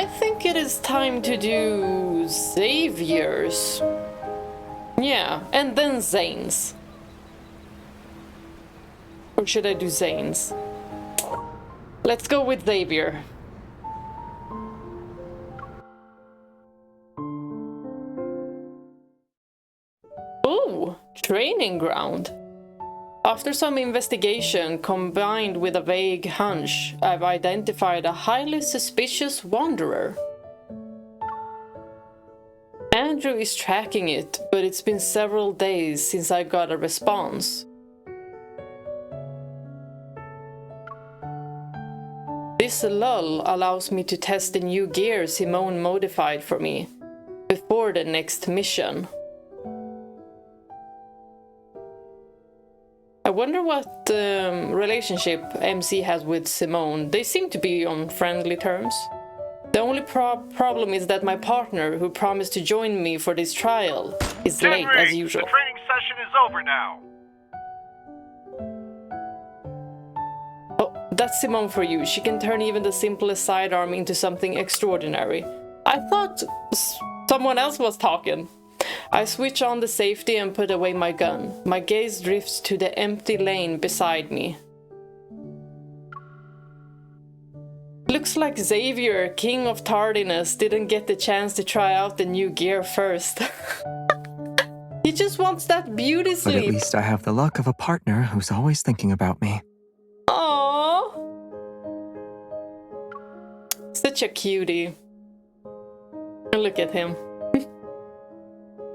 I think it is time to do Xavier's. Yeah, and then Zayne's. Or should I do Zayne's? Let's go with Xavier. Ooh, training ground. After some investigation combined with a vague hunch, I've identified a highly suspicious wanderer. Andrew is tracking it, but it's been several days since I got a response. This lull allows me to test the new gear Simone modified for me before the next mission. I wonder what relationship MC has with Simone. They seem to be on friendly terms. The only problem is that my partner, who promised to join me for this trial, is late as usual. The training session is over now. Oh, that's Simone for you. She can turn even the simplest sidearm into something extraordinary. I thought someone else was talking. I switch on the safety and put away my gun. My gaze drifts to the empty lane beside me. Looks like Xavier, king of tardiness, didn't get the chance to try out the new gear first. He just wants that beauty sleep. But at least I have the luck of a partner who's always thinking about me. Aww. Such a cutie. Look at him.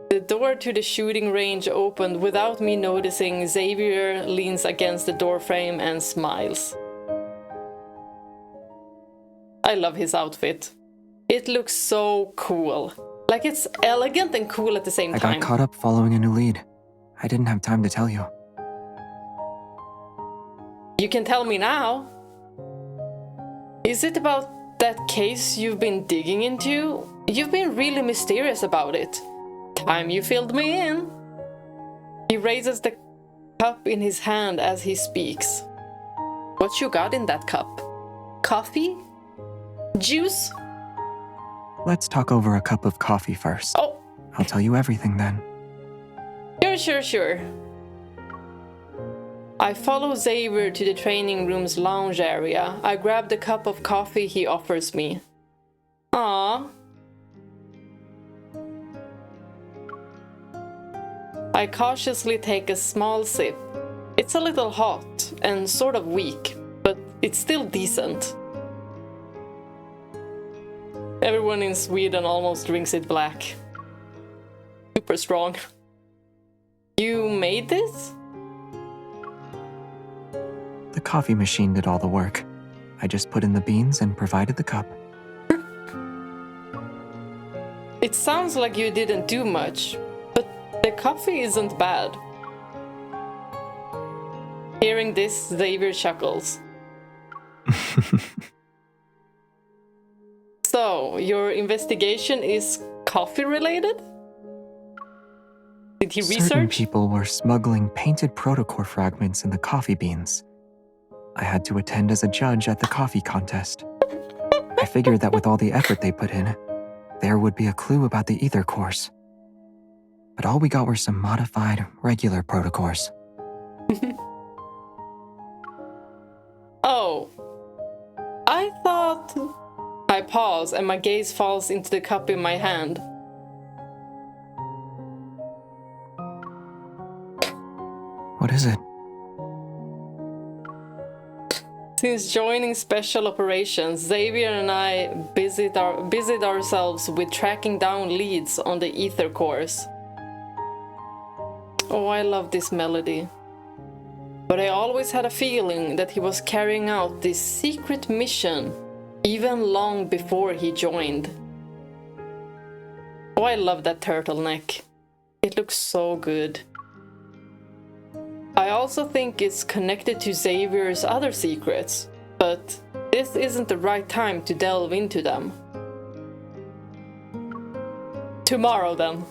The door to the shooting range opened without me noticing. Xavier leans against the doorframe and smiles. I love his outfit. It looks so cool. Like, it's elegant and cool at the same time. I got caught up following a new lead. I didn't have time to tell you. You can tell me now. Is it about that case you've been digging into? You've been really mysterious about it. Time you filled me in. He raises the cup in his hand as he speaks. What you got in that cup? Coffee? Juice? Let's talk over a cup of coffee first. Oh. I'll tell you everything then. Sure. I follow Xavier to the training room's lounge area. I grab the cup of coffee he offers me. Aww. I cautiously take a small sip. It's a little hot and sort of weak, but it's still decent. Everyone in Sweden almost drinks it black. Super strong. You made this? The coffee machine did all the work. I just put in the beans and provided the cup. It sounds like you didn't do much, but the coffee isn't bad. Hearing this, Xavier chuckles. So, your investigation is coffee related? Did he research? Certain people were smuggling painted protocore fragments in the coffee beans. I had to attend as a judge at the coffee contest. I figured that with all the effort they put in, there would be a clue about the ether cores. But all we got were some modified, regular protocores. Oh. I thought... I pause and my gaze falls into the cup in my hand. What is it? Since joining Special Operations, Xavier and I busied ourselves with tracking down leads on the ether cores. Oh, I love this melody. But I always had a feeling that he was carrying out this secret mission even long before he joined. Oh, I love that turtleneck. It looks so good. I also think it's connected to Xavier's other secrets, but this isn't the right time to delve into them. Tomorrow then.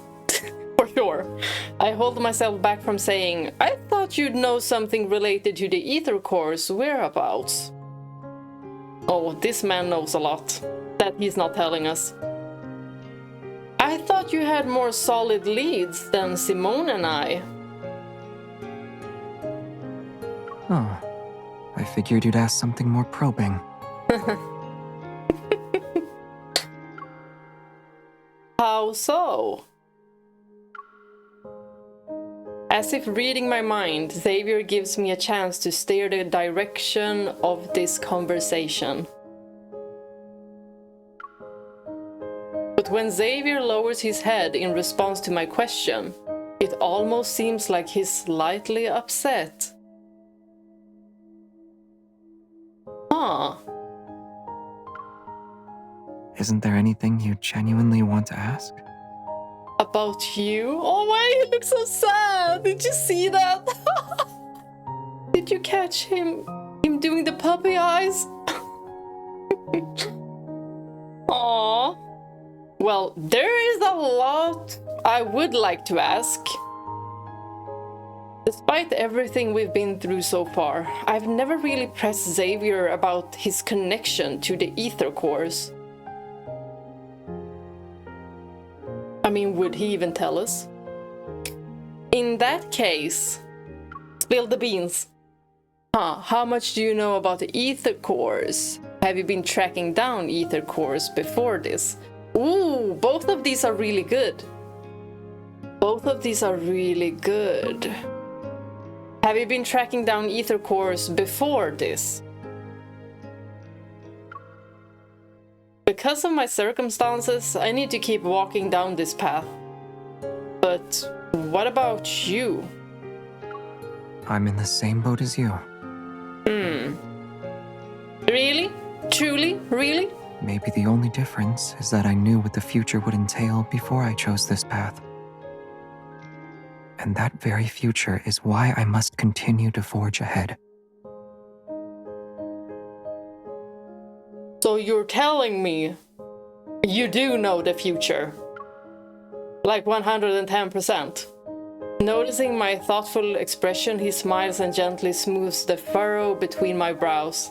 For sure. I hold myself back from saying, I thought you'd know something related to the ether core's whereabouts. Oh, this man knows a lot. that he's not telling us. I thought you had more solid leads than Simone and I. Oh, I figured you'd ask something more probing. How so? As if reading my mind, Xavier gives me a chance to steer the direction of this conversation. But when Xavier lowers his head in response to my question, it almost seems like he's slightly upset. Huh. Isn't there anything you genuinely want to ask? About you? Oh wait, he looks so sad. Did you see that? Did you catch him doing the puppy eyes? Aww. Well, there is a lot I would like to ask. Despite everything we've been through so far, I've never really pressed Xavier about his connection to the ether cores. I mean, would he even tell us? In that case, spill the beans. How much do you know about the ether cores? Have you been tracking down ether cores before this? Ooh, both of these are really good. Both of these are really good. Have you been tracking down ether cores before this? Because of my circumstances, I need to keep walking down this path. But what about you? I'm in the same boat as you. Really? Truly? Really? Maybe the only difference is that I knew what the future would entail before I chose this path. And that very future is why I must continue to forge ahead. So you're telling me you do know the future? Like 110%. Noticing my thoughtful expression, he smiles and gently smooths the furrow between my brows.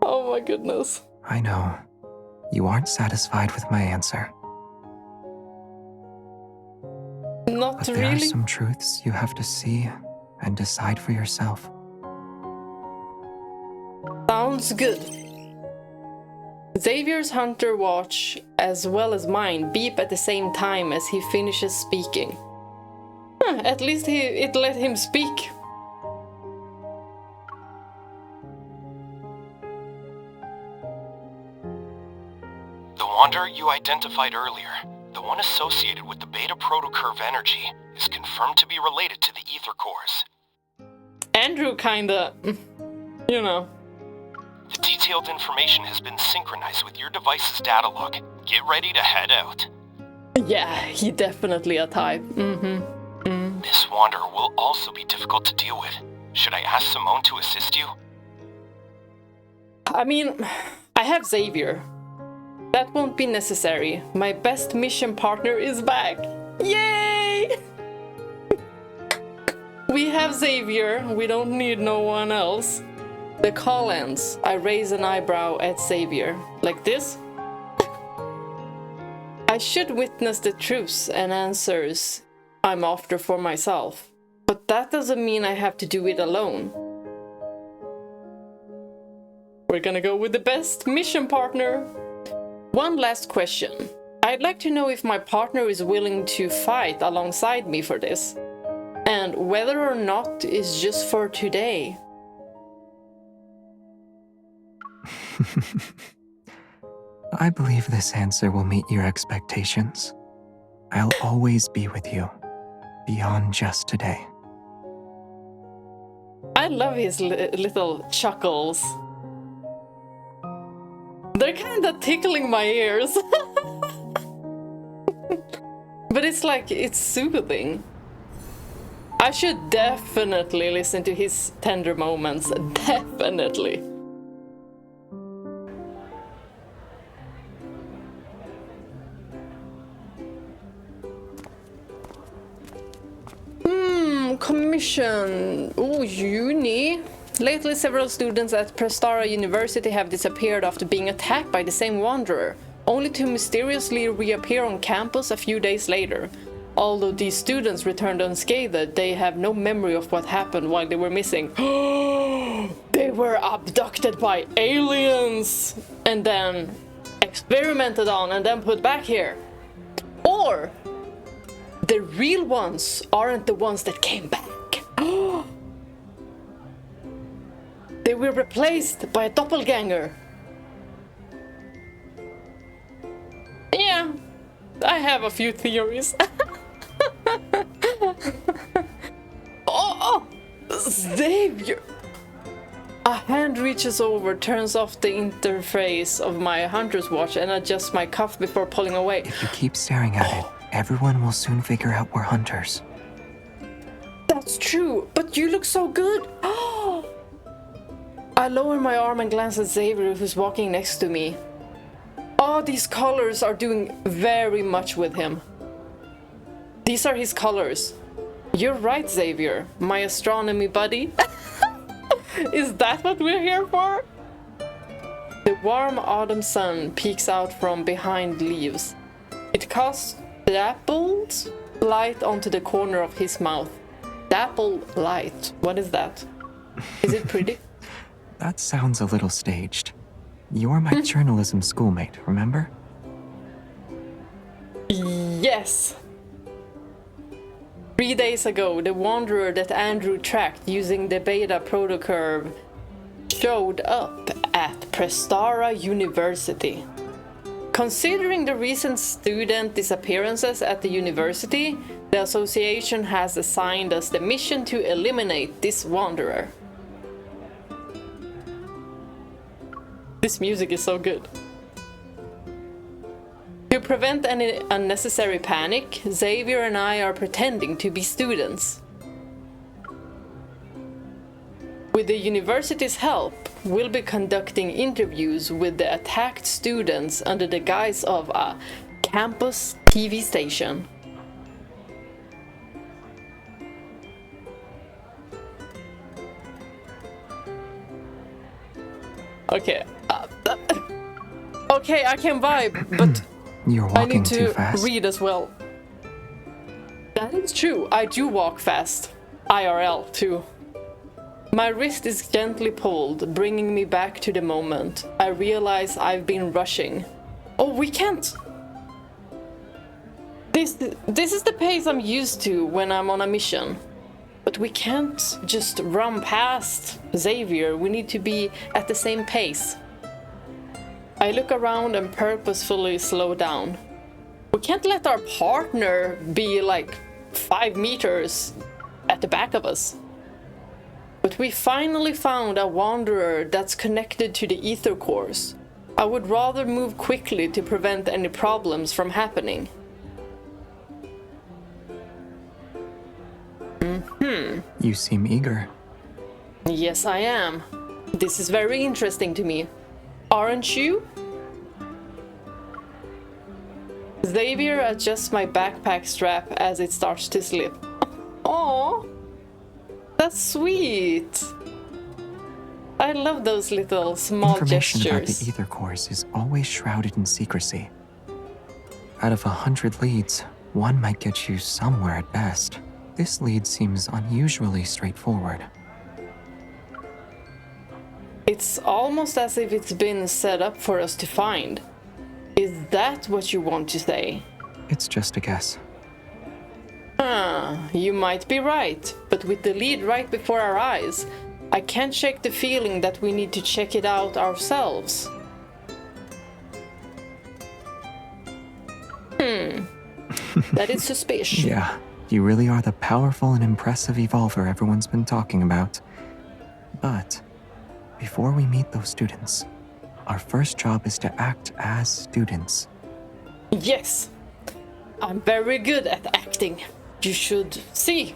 Oh my goodness. I know. You aren't satisfied with my answer. Not But there are really. some truths you have to see and decide for yourself. Sounds good. Xavier's hunter watch, as well as mine, beep at the same time as he finishes speaking. At least it let him speak. The wanderer you identified earlier, the one associated with the beta protocurve energy, is confirmed to be related to the ether cores. Andrew kinda, you know. The detailed information has been synchronized with your device's data log. Get ready to head out. Yeah, he definitely a type. This wanderer will also be difficult to deal with. Should I ask Simone to assist you? I mean, I have Xavier. That won't be necessary. My best mission partner is back. Yay! We have Xavier. We don't need no one else. The call ends. I raise an eyebrow at Xavier. Like this? I should witness the truths and answers I'm after for myself. But that doesn't mean I have to do it alone. We're gonna go with the best mission partner. One last question. I'd like to know if my partner is willing to fight alongside me for this. And whether or not is just for today. I believe this answer will meet your expectations. I'll always be with you, beyond just today. I love his little chuckles. They're kind of tickling my ears. But it's like, it's soothing. I should definitely listen to his tender moments. Definitely. mission. Oh, uni. Lately, several students at Prestara University have disappeared after being attacked by the same wanderer, only to mysteriously reappear on campus a few days later. Although these students returned unscathed, they have no memory of what happened while they were missing. They were abducted by aliens and then experimented on and then put back here. Or the real ones aren't the ones that came back. They were replaced by a doppelganger. Yeah, I have a few theories. Oh, Xavier! A hand reaches over, turns off the interface of my hunter's watch, and adjusts my cuff before pulling away. If you keep staring at it, everyone will soon figure out we're hunters. That's true, but you look so good. I lower my arm and glance at Xavier, who's walking next to me. Oh, these colors are doing very much with him. These are his colors. You're right, Xavier, my astronomy buddy. Is that what we're here for? The warm autumn sun peeks out from behind leaves. It casts dappled light onto the corner of his mouth. Dappled light. What is that? Is it pretty? That sounds a little staged. You're my journalism schoolmate, remember? Yes. 3 days ago, the wanderer that Andrew tracked using the beta protocurve showed up at Prestara University. Considering the recent student disappearances at the university, the association has assigned us the mission to eliminate this wanderer. This music is so good. To prevent any unnecessary panic, Xavier and I are pretending to be students. With the university's help, we'll be conducting interviews with the attacked students under the guise of a campus TV station. Okay. Okay, I can vibe, but You're I walking need too to fast. read as well. That is true. I do walk fast. IRL too. My wrist is gently pulled, bringing me back to the moment. I realize I've been rushing. Oh, we can't. This is the pace I'm used to when I'm on a mission. But we can't just run past Xavier. We need to be at the same pace. I look around and purposefully slow down. We can't let our partner be like 5 meters at the back of us. But we finally found a wanderer that's connected to the ether cores. I would rather move quickly to prevent any problems from happening. You seem eager. Yes, I am. This is very interesting to me. Aren't you? Xavier adjusts my backpack strap as it starts to slip. Aww, that's sweet. I love those little small Information about gestures. the ether cores is always shrouded in secrecy. Out of 100 leads, one might get you somewhere at best. This lead seems unusually straightforward. It's almost as if it's been set up for us to find. Is that what you want to say? It's just a guess. You might be right, but with the lead right before our eyes, I can't shake the feeling that we need to check it out ourselves. That is suspicious. Yeah, you really are the powerful and impressive evolver everyone's been talking about. But before we meet those students, our first job is to act as students. Yes, I'm very good at acting. You should see.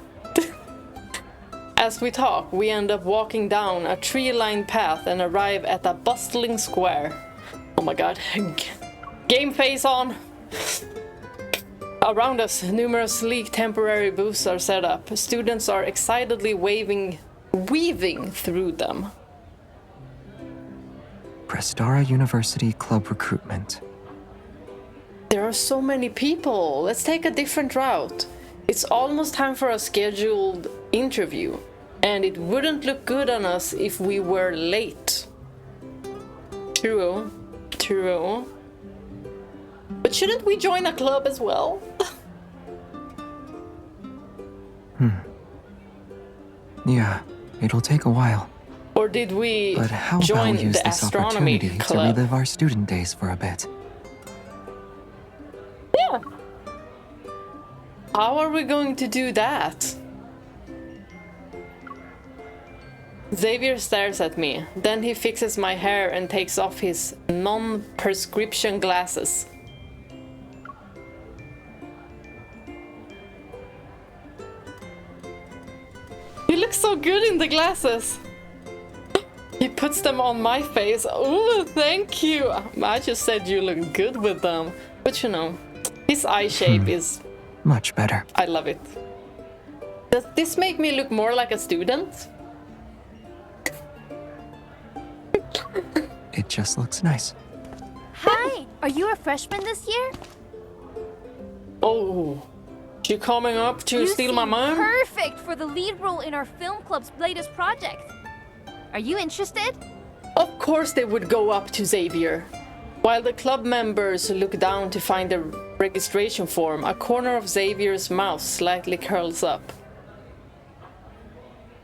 As we talk, we end up walking down a tree-lined path and arrive at a bustling square. Oh my god. Game face on. Around us, numerous sleek temporary booths are set up. Students are excitedly weaving through them. Prestara University Club Recruitment. There are so many people. Let's take a different route. It's almost time for a scheduled interview, and it wouldn't look good on us if we were late. True. But shouldn't we join a club as well? Yeah, it'll take a while. Or did we But how join about use the this astronomy opportunity to club? relive our student days for a bit? Yeah. How are we going to do that? Xavier stares at me. Then he fixes my hair and takes off his non-prescription glasses. You look so good in the glasses. He puts them on my face. Oh, thank you. I just said you look good with them. But you know, his eye shape is... Much better. I love it. Does this make me look more like a student? It just looks nice. Hi, are you a freshman this year? Oh, you coming up to You steal my seem mom? perfect for the lead role in our film club's latest project. Are you interested? Of course they would go up to Xavier. While the club members look down to find the registration form, a corner of Xavier's mouth slightly curls up.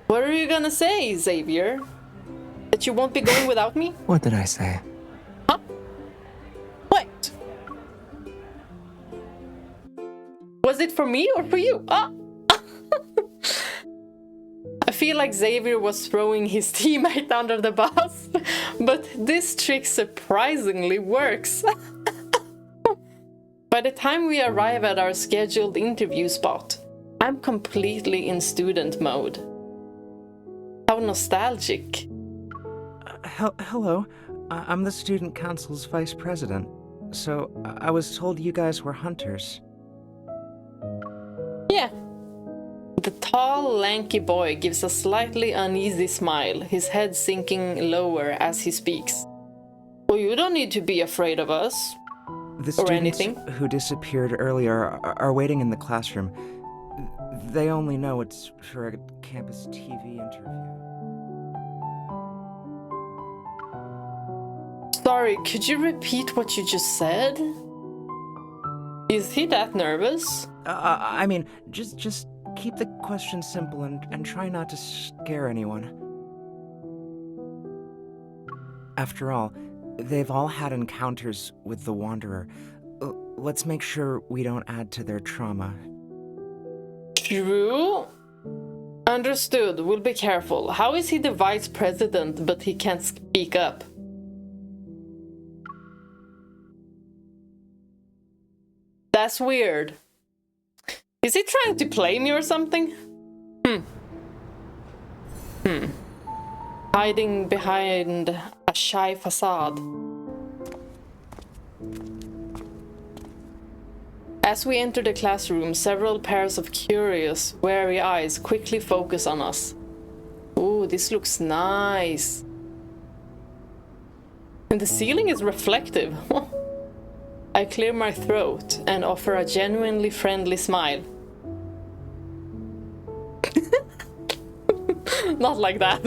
What are you gonna say, Xavier? That you won't be going without me? What did I say? Huh? What? Was it for me or for you? Ah! I feel like Xavier was throwing his teammate under the bus, but this trick surprisingly works. By the time we arrive at our scheduled interview spot, I'm completely in student mode. How nostalgic. Hello, I'm the student council's vice president. So, I was told you guys were hunters. Yeah. The tall, lanky boy gives a slightly uneasy smile, his head sinking lower as he speaks. Well, you don't need to be afraid of us. The Or students anything. who disappeared earlier are waiting in the classroom. They only know it's for a campus TV interview. Sorry, could you repeat what you just said? Is he that nervous? I mean, just keep the questions simple and try not to scare anyone. After all, they've all had encounters with the Wanderer. Let's make sure we don't add to their trauma. True. Understood. We'll be careful. How is he the vice president, but he can't speak up? That's weird. Is he trying to play me or something? Hiding behind a shy facade. As we enter the classroom, several pairs of curious, wary eyes quickly focus on us. Ooh, this looks nice. And the ceiling is reflective. I clear my throat and offer a genuinely friendly smile. Not like that.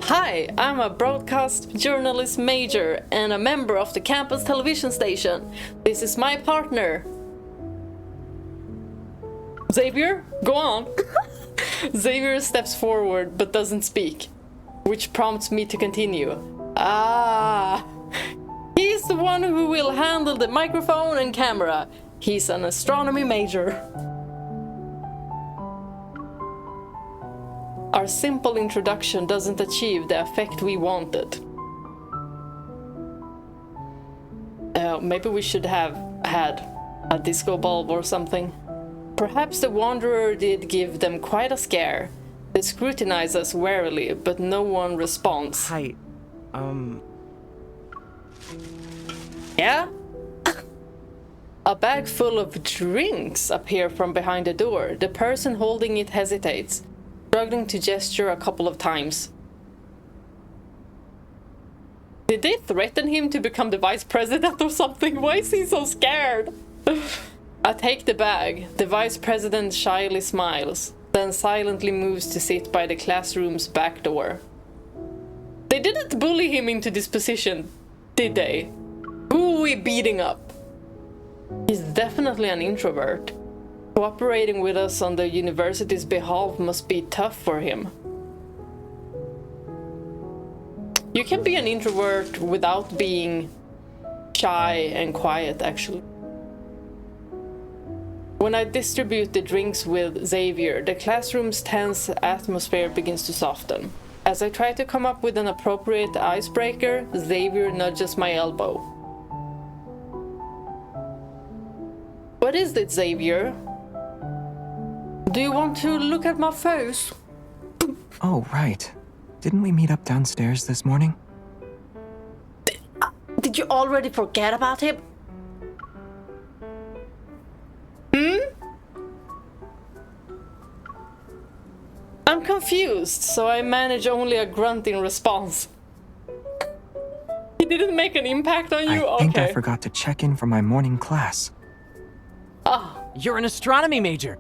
Hi, I'm a broadcast journalist major and a member of the campus television station. This is my partner. Xavier, go on. Xavier steps forward but doesn't speak, which prompts me to continue. Ah, he's the one who will handle the microphone and camera. He's an astronomy major. Our simple introduction doesn't achieve the effect we wanted. Maybe we should have had a disco bulb or something. Perhaps the Wanderer did give them quite a scare. They scrutinize us warily, but no one responds. Hi, Yeah? A bag full of drinks appear from behind the door. The person holding it hesitates, struggling to gesture a couple of times. Did they threaten him to become the vice president or something? Why is he so scared? I take the bag. The vice president shyly smiles, then silently moves to sit by the classroom's back door. They didn't bully him into this position, did they? Who are we beating up? He's definitely an introvert. Cooperating with us on the university's behalf must be tough for him. You can be an introvert without being shy and quiet, actually. When I distribute the drinks with Xavier, the classroom's tense atmosphere begins to soften. As I try to come up with an appropriate icebreaker, Xavier nudges my elbow. What is it, Xavier? Do you want to look at my face? Oh, right. Didn't we meet up downstairs this morning? Did you already forget about him? I'm confused, so I manage only a grunt in response. He didn't make an impact on you? I think okay. I forgot to check in for my morning class. Ah, You're an astronomy major.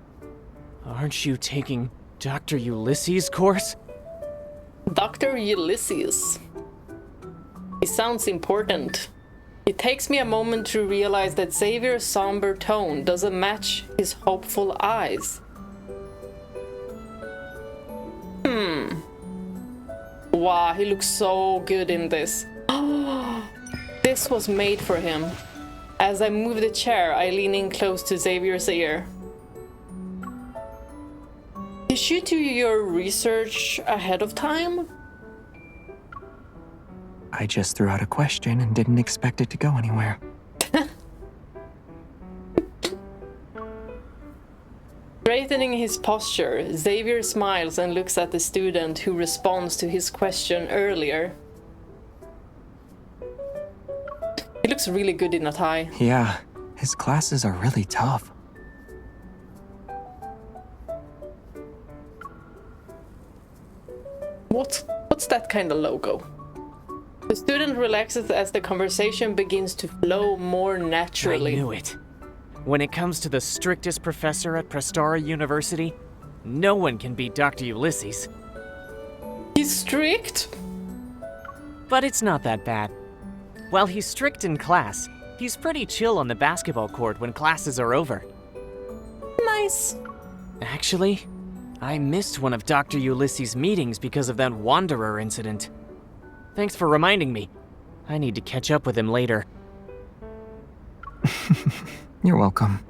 Aren't you taking Dr. Ulysses' course? Dr. Ulysses. He sounds important. It takes me a moment to realize that Xavier's somber tone doesn't match his hopeful eyes. Wow, he looks so good in this. This was made for him. As I move the chair, I lean in close to Xavier's ear. Did you do your research ahead of time? I just threw out a question and didn't expect it to go anywhere. Straightening his posture, Xavier smiles and looks at the student who responds to his question earlier. He looks really good in a tie. Yeah, his classes are really tough. What's that kind of logo? The student relaxes as the conversation begins to flow more naturally. I knew it. When it comes to the strictest professor at Prestara University, no one can beat Dr. Ulysses. He's strict? But it's not that bad. While he's strict in class, he's pretty chill on the basketball court when classes are over. Nice. Actually, I missed one of Dr. Ulysses' meetings because of that Wanderer incident. Thanks for reminding me. I need to catch up with him later. You're welcome.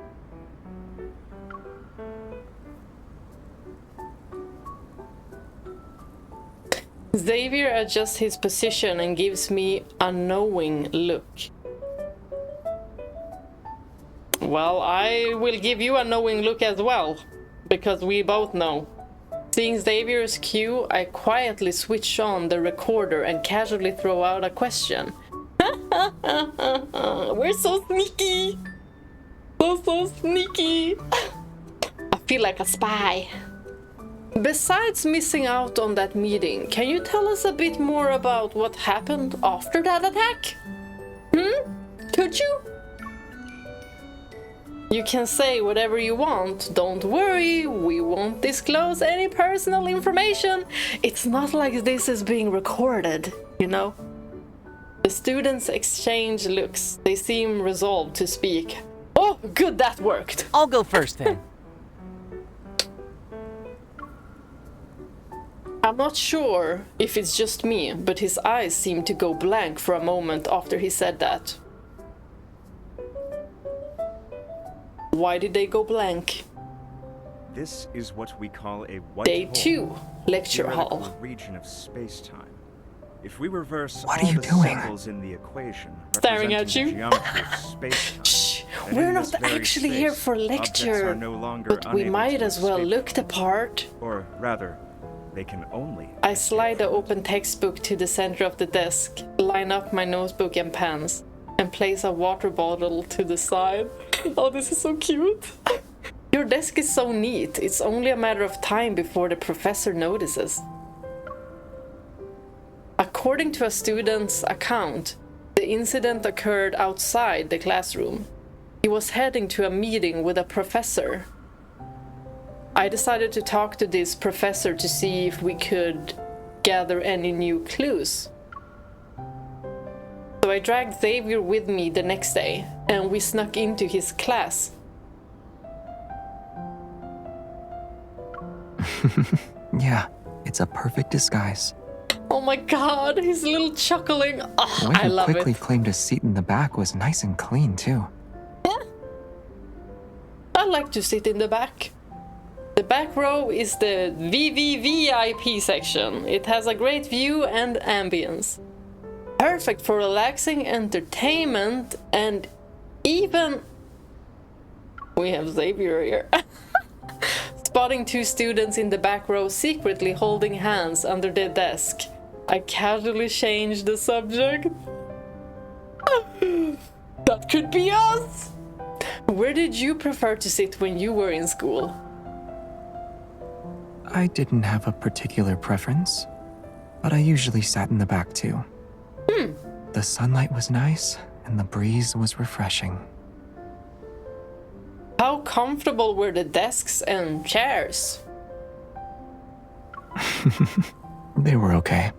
Xavier adjusts his position and gives me a knowing look. Well, I will give you a knowing look as well, because we both know. Seeing Xavier's cue, I quietly switch on the recorder and casually throw out a question. We're so sneaky! So sneaky! I feel like a spy. Besides missing out on that meeting, can you tell us a bit more about what happened after that attack? Could you? You can say whatever you want. Don't worry, we won't disclose any personal information. It's not like this is being recorded, you know? The students exchange looks. They seem resolved to speak. Oh, good, that worked. I'll go first then. I'm not sure if it's just me, but his eyes seemed to go blank for a moment after he said that. Why did they go blank? This is what we call a white Day hole, 2, lecture theoretical hall. region of space-time. If we reverse What all are you the doing? symbols in the equation Staring at representing you. the geometry of space-time, Shh, then we're in not this very actually here space, for objects lecture, are no longer but we unable might to as well escape look the from- part. Or rather, they can only I escape slide the from open textbook to the center of the desk, line up my notebook and pens. and place a water bottle to the side. Oh, this is so cute. Your desk is so neat. It's only a matter of time before the professor notices. According to a student's account, the incident occurred outside the classroom. He was heading to a meeting with a professor. I decided to talk to this professor to see if we could gather any new clues. So I dragged Xavier with me the next day, and we snuck into his class. Yeah, it's a perfect disguise. Oh my god, he's a little chuckling. Oh, The way I he love quickly it. claimed a seat in the back was nice and clean, too. I like to sit in the back. The back row is the VVVIP section. It has a great view and ambience. Perfect for relaxing entertainment, and even... We have Xavier here. Spotting two students in the back row secretly holding hands under their desk. I casually changed the subject. That could be us! Where did you prefer to sit when you were in school? I didn't have a particular preference, but I usually sat in the back too. The sunlight was nice, and the breeze was refreshing. How comfortable were the desks and chairs? They were okay.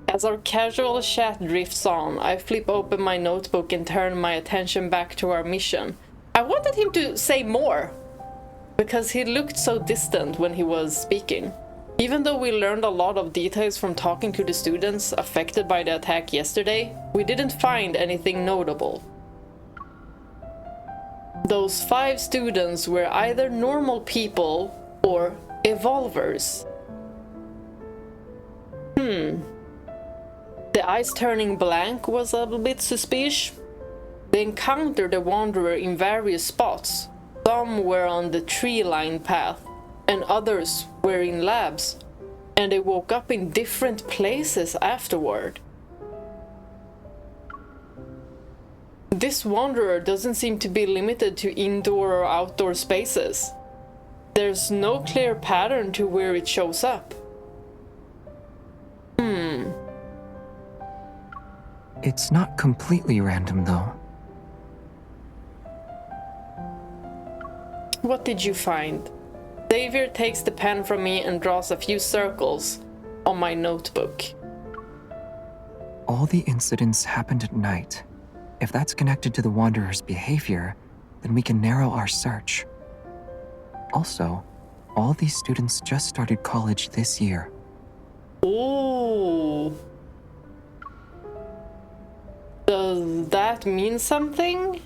As our casual chat drifts on, I flip open my notebook and turn my attention back to our mission. I wanted him to say more, because he looked so distant when he was speaking. Even though we learned a lot of details from talking to the students affected by the attack yesterday, we didn't find anything notable. Those 5 students were either normal people or evolvers. The eyes turning blank was a bit suspicious. They encountered the Wanderer in various spots. Some were on the tree-lined path, and others were in labs, and they woke up in different places afterward. This Wanderer doesn't seem to be limited to indoor or outdoor spaces. There's no clear pattern to where it shows up. It's not completely random, though. What did you find? Xavier takes the pen from me and draws a few circles on my notebook. All the incidents happened at night. If that's connected to the Wanderer's behavior, then we can narrow our search. Also, all these students just started college this year. Ooh. Does that mean something?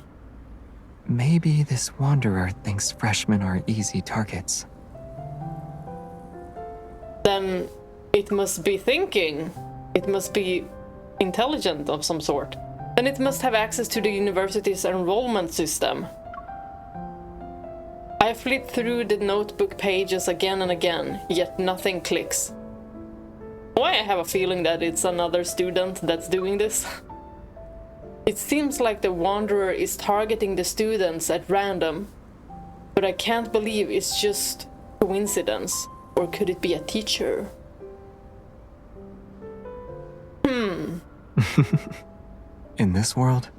Maybe this Wanderer thinks freshmen are easy targets. Then it must be thinking. It must be intelligent of some sort. Then it must have access to the university's enrollment system. I flip through the notebook pages again and again, yet nothing clicks. Why I have a feeling that it's another student that's doing this. It seems like the Wanderer is targeting the students at random, but I can't believe it's just coincidence. Or could it be a teacher? In this world,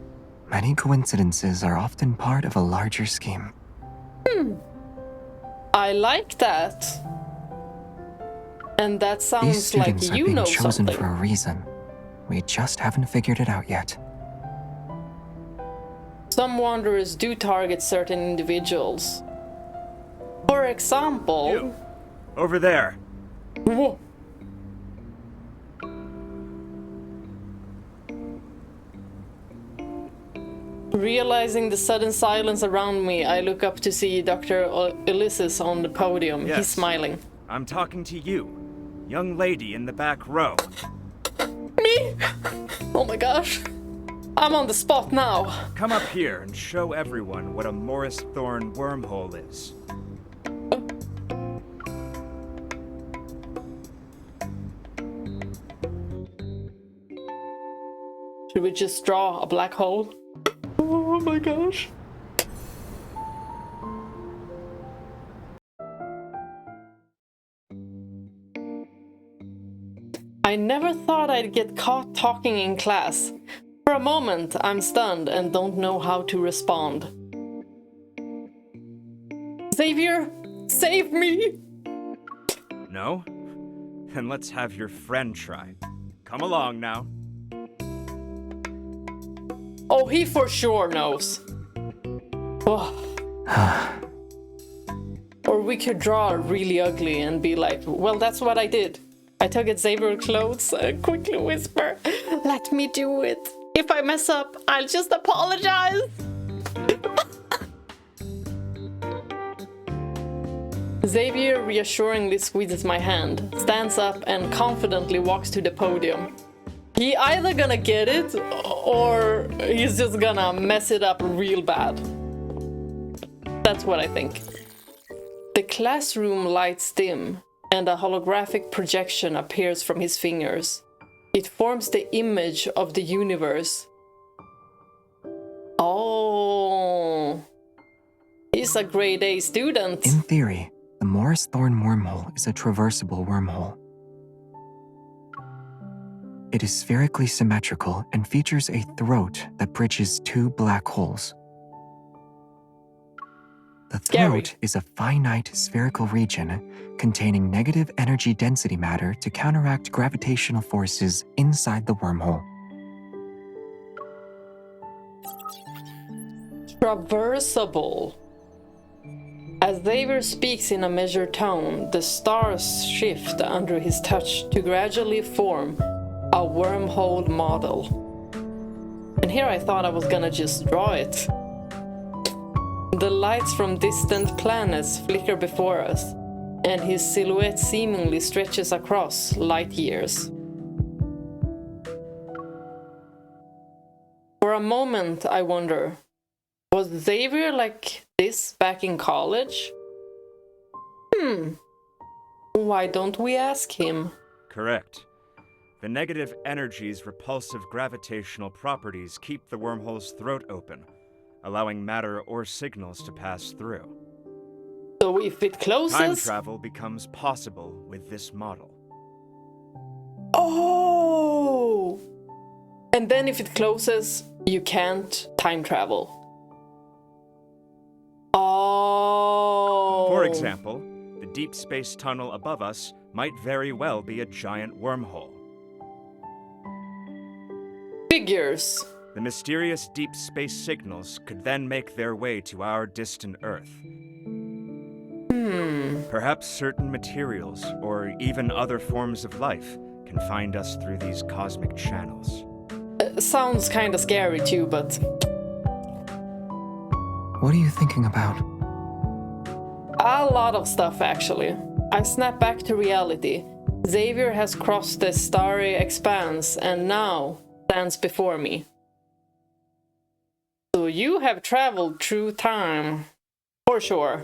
many coincidences are often part of a larger scheme. I like that. And that These sounds like students are you being know chosen something. for a reason. We just haven't figured it out yet. Some Wanderers do target certain individuals. For example... You. Over there. Whoa. Realizing the sudden silence around me, I look up to see Dr. Ulysses on the podium. Yes. He's smiling. I'm talking to you, young lady in the back row. Me? Oh my gosh. I'm on the spot now. Come up here and show everyone what a Morris Thorn wormhole is. Should we just draw a black hole? Oh my gosh. I never thought I'd get caught talking in class. For a moment, I'm stunned and don't know how to respond. Xavier, save me! No? Then let's have your friend try. Come along now. Oh, he for sure knows. Oh. Or we could draw really ugly and be like, well, that's what I did. I took at Xavier's clothes and quickly whisper, let me do it. If I mess up, I'll just apologize. Xavier reassuringly squeezes my hand, stands up and confidently walks to the podium. He either gonna get it or he's just gonna mess it up real bad. That's what I think. The classroom lights dim and a holographic projection appears from his fingers. It forms the image of the universe. Oh, he's a grade A student. In theory, the Morris Thorn wormhole is a traversable wormhole. It is spherically symmetrical and features a throat that bridges two black holes. The throat is a finite spherical region containing negative energy density matter to counteract gravitational forces inside the wormhole. Traversable. As Xavier speaks in a measured tone, the stars shift under his touch to gradually form a wormhole model. And here I thought I was gonna just draw it. The lights from distant planets flicker before us, and his silhouette seemingly stretches across light years. For a moment, I wonder, was Xavier like this back in college? Why don't we ask him? Correct. The negative energy's repulsive gravitational properties keep the wormhole's throat open, allowing matter or signals to pass through. So if it closes... Time travel becomes possible with this model. Oh! And then if it closes, you can't time travel. Oh! For example, the deep space tunnel above us might very well be a giant wormhole. Figures. The mysterious deep space signals could then make their way to our distant Earth. Perhaps certain materials, or even other forms of life, can find us through these cosmic channels. Sounds kinda scary too, but... What are you thinking about? A lot of stuff, actually. I snap back to reality. Xavier has crossed the starry expanse and now stands before me. So you have traveled through time. For sure.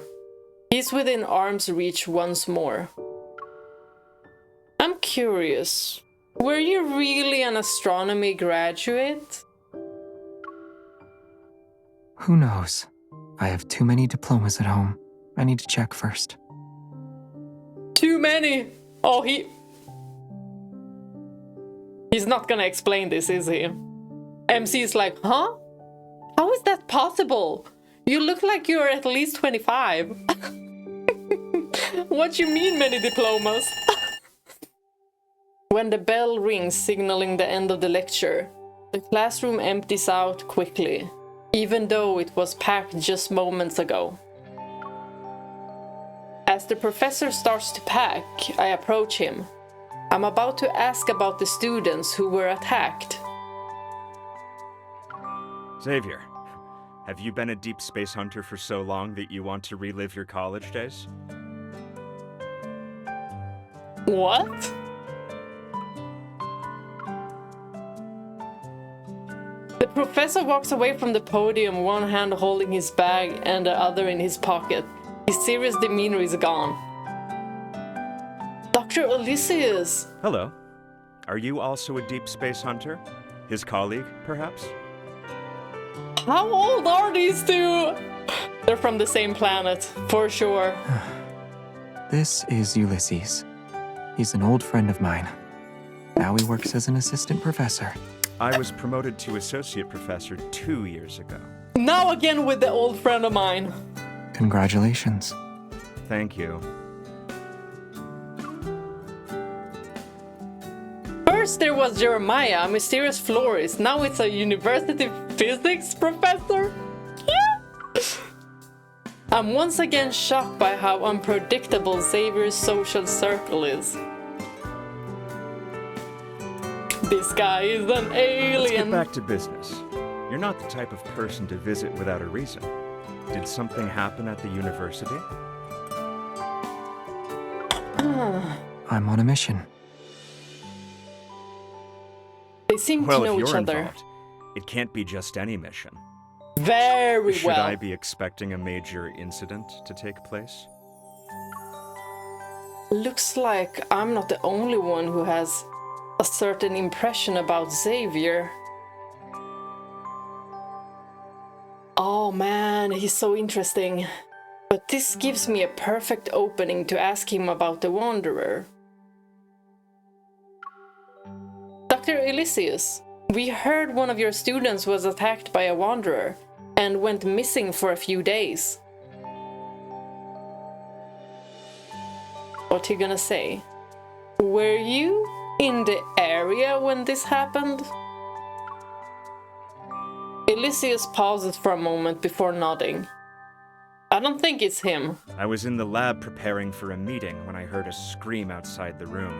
He's within arm's reach once more. I'm curious. Were you really an astronomy graduate? Who knows? I have too many diplomas at home. I need to check first. Too many! Oh, he's not gonna explain this, is he? MC's like, huh? How is that possible? You look like you're at least 25. What you mean, many diplomas? When the bell rings signaling the end of the lecture, the classroom empties out quickly, even though it was packed just moments ago. As the professor starts to pack, I approach him. I'm about to ask about the students who were attacked. Xavier, have you been a deep space hunter for so long that you want to relive your college days? What? The professor walks away from the podium, one hand holding his bag and the other in his pocket. His serious demeanor is gone. Dr. Ulysses! Hello. Are you also a deep space hunter? His colleague, perhaps? How old are these two? They're from the same planet, for sure. This is Ulysses. He's an old friend of mine. Now he works as an assistant professor. I was promoted to associate professor 2 years ago. Now again with the old friend of mine. Congratulations. Thank you. First there was Jeremiah, a mysterious florist. Now it's a university physics professor? Yeah. I'm once again shocked by how unpredictable Xavier's social circle is. This guy is an alien. Let's get back to business. You're not the type of person to visit without a reason. Did something happen at the university? I'm on a mission. They seem to know if each you're other. involved, it can't be just any mission. Very Should well. I be expecting a major incident to take place? Looks like I'm not the only one who has a certain impression about Xavier. Oh man, he's so interesting. But this gives me a perfect opening to ask him about the Wanderer. Dr. Elysius, we heard one of your students was attacked by a Wanderer and went missing for a few days. What you gonna say? Were you in the area when this happened? Elysius pauses for a moment before nodding. I don't think it's him. I was in the lab preparing for a meeting when I heard a scream outside the room,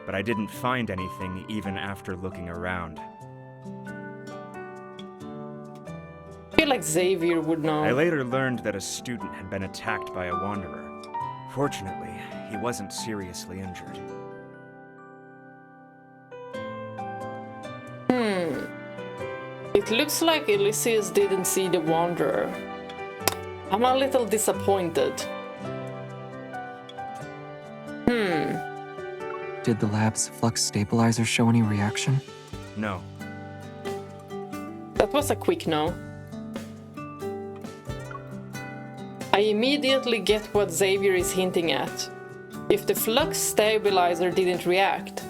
but I didn't find anything even after looking around. I feel like Xavier would know. I later learned that a student had been attacked by a Wanderer. Fortunately, he wasn't seriously injured. It looks like Elysius didn't see the Wanderer. I'm a little disappointed. Did the lab's flux stabilizer show any reaction? No. That was a quick no. I immediately get what Xavier is hinting at. If the flux stabilizer didn't react,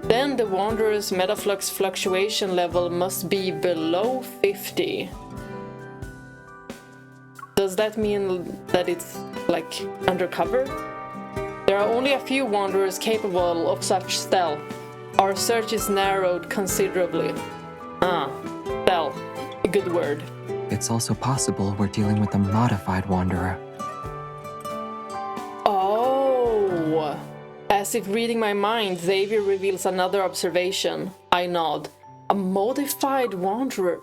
then the Wanderer's metaflux fluctuation level must be below 50. Does that mean that it's, like, undercover? There are only a few Wanderers capable of such stealth. Our search is narrowed considerably. Stealth. A good word. It's also possible we're dealing with a modified Wanderer. Oh! As if reading my mind, Xavier reveals another observation. I nod. A modified Wanderer.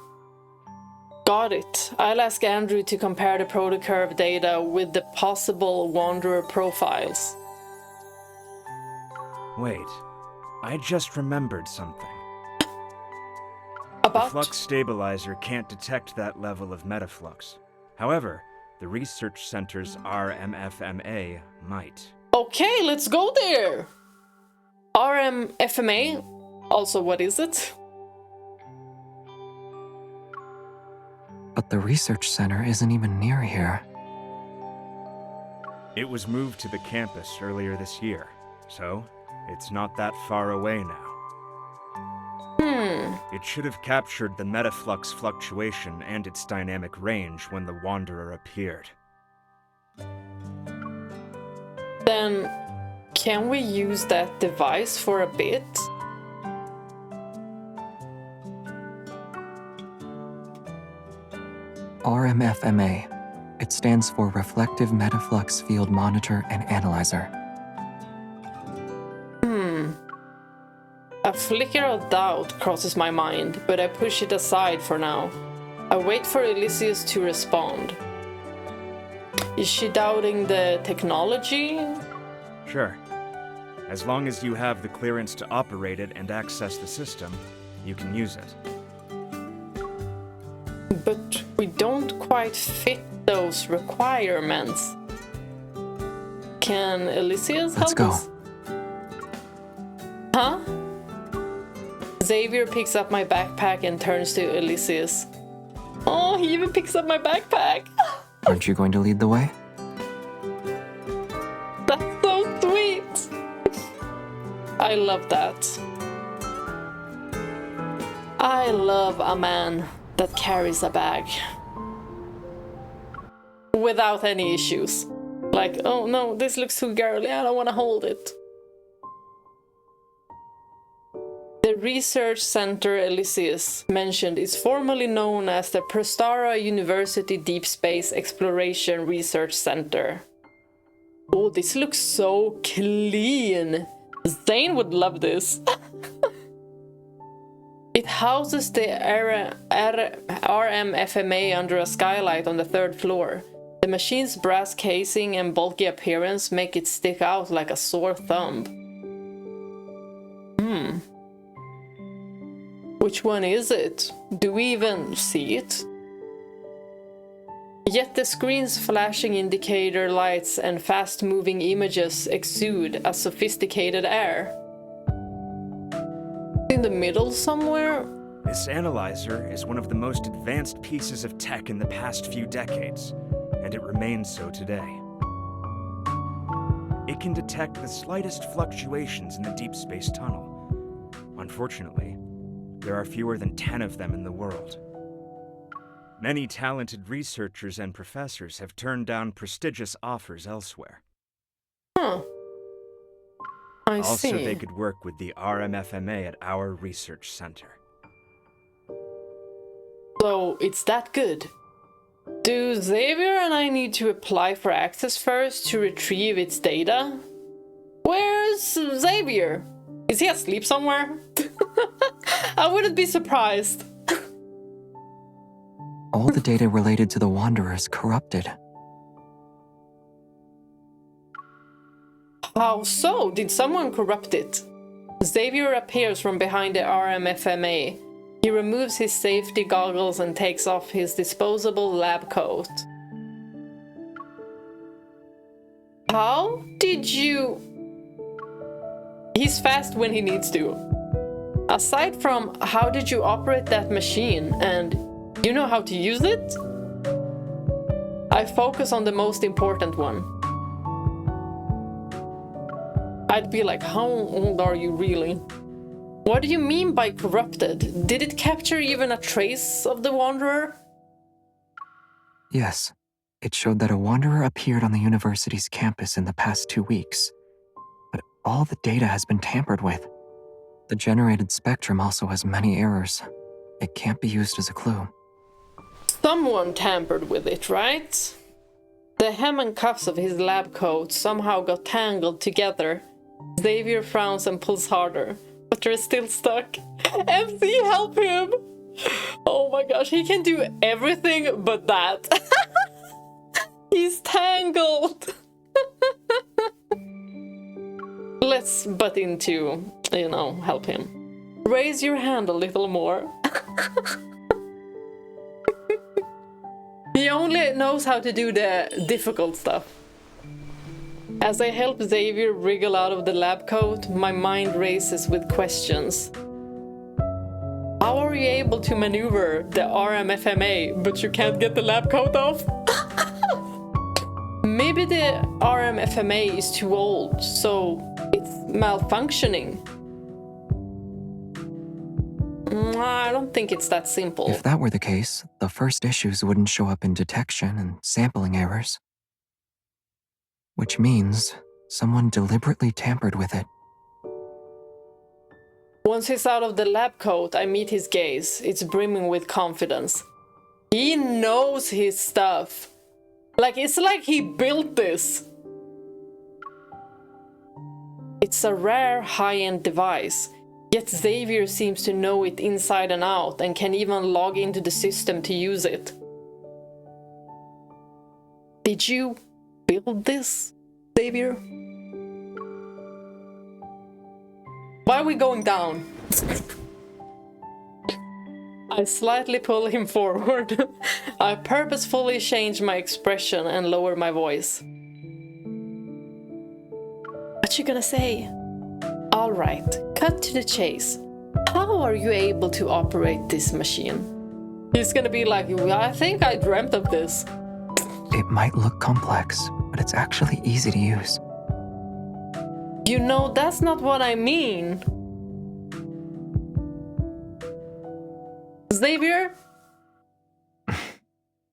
Got it. I'll ask Andrew to compare the protocurve data with the possible Wanderer profiles. Wait, I just remembered something. About? The flux stabilizer can't detect that level of metaflux. However, the research center's RMFMA might. Okay, let's go there! RMFMA? Also, what is it? But the research center isn't even near here. It was moved to the campus earlier this year, so it's not that far away now. It should have captured the metaflux fluctuation and its dynamic range when the Wanderer appeared. Then, can we use that device for a bit? RMFMA. It stands for Reflective Metaflux Field Monitor and Analyzer. A flicker of doubt crosses my mind, but I push it aside for now. I wait for Elysius to respond. Is she doubting the technology? Sure. As long as you have the clearance to operate it and access the system, you can use it. But we don't quite fit those requirements. Can Elysius help Let's go. us? Huh? Xavier picks up my backpack and turns to Elysius. Oh, he even picks up my backpack. Aren't you going to lead the way? That's so sweet. I love that. I love a man that carries a bag. Without any issues. Like, oh no, this looks too girly, I don't want to hold it. The research center Elysius mentioned is formerly known as the Prestara University Deepspace Exploration Research Center. Oh, this looks so clean. Zayne would love this. It houses the RMFMA under a skylight on the 3rd floor. The machine's brass casing and bulky appearance make it stick out like a sore thumb. Which one is it? Do we even see it? Yet the screen's flashing indicator lights and fast-moving images exude a sophisticated air. In the middle somewhere? This analyzer is one of the most advanced pieces of tech in the past few decades, and it remains so today. It can detect the slightest fluctuations in the deep space tunnel. Unfortunately, there are fewer than 10 of them in the world. Many talented researchers and professors have turned down prestigious offers elsewhere. Huh. I see. Also, they could work with the RMFMA at our research center. So, it's that good. Do Xavier and I need to apply for access first to retrieve its data? Where's Xavier? Is he asleep somewhere? I wouldn't be surprised. All the data related to the Wanderer is corrupted. How so? Did someone corrupt it? Xavier appears from behind the RMFMA. He removes his safety goggles and takes off his disposable lab coat. How did you... He's fast when he needs to. Aside from how did you operate that machine and you know how to use it? I focus on the most important one. I'd be like, how old are you really? What do you mean by corrupted? Did it capture even a trace of the Wanderer? Yes, it showed that a Wanderer appeared on the university's campus in the past 2 weeks. But all the data has been tampered with. The generated spectrum also has many errors. It can't be used as a clue. Someone tampered with it, right? The hem and cuffs of his lab coat somehow got tangled together. Xavier frowns and pulls harder, but they're still stuck. MC, help him! Oh my gosh, he can do everything but that. He's tangled! Let's butt into, help him. Raise your hand a little more. He only knows how to do the difficult stuff. As I help Xavier wriggle out of the lab coat, my mind races with questions. How are you able to maneuver the RMFMA, but you can't get the lab coat off? Maybe the RMFMA is too old, so it's malfunctioning. I don't think it's that simple. If that were the case, the first issues wouldn't show up in detection and sampling errors. Which means someone deliberately tampered with it. Once he's out of the lab coat, I meet his gaze. It's brimming with confidence. He knows his stuff. It's like he built this. It's a rare high-end device. Yet Xavier seems to know it inside and out and can even log into the system to use it. Did you build this, Xavier? Why are we going down? I slightly pull him forward. I purposefully change my expression and lower my voice. What you gonna say? All right, cut to the chase. How are you able to operate this machine? He's gonna be like, I think I dreamt of this. It might look complex, but it's actually easy to use. You know, that's not what I mean. Xavier?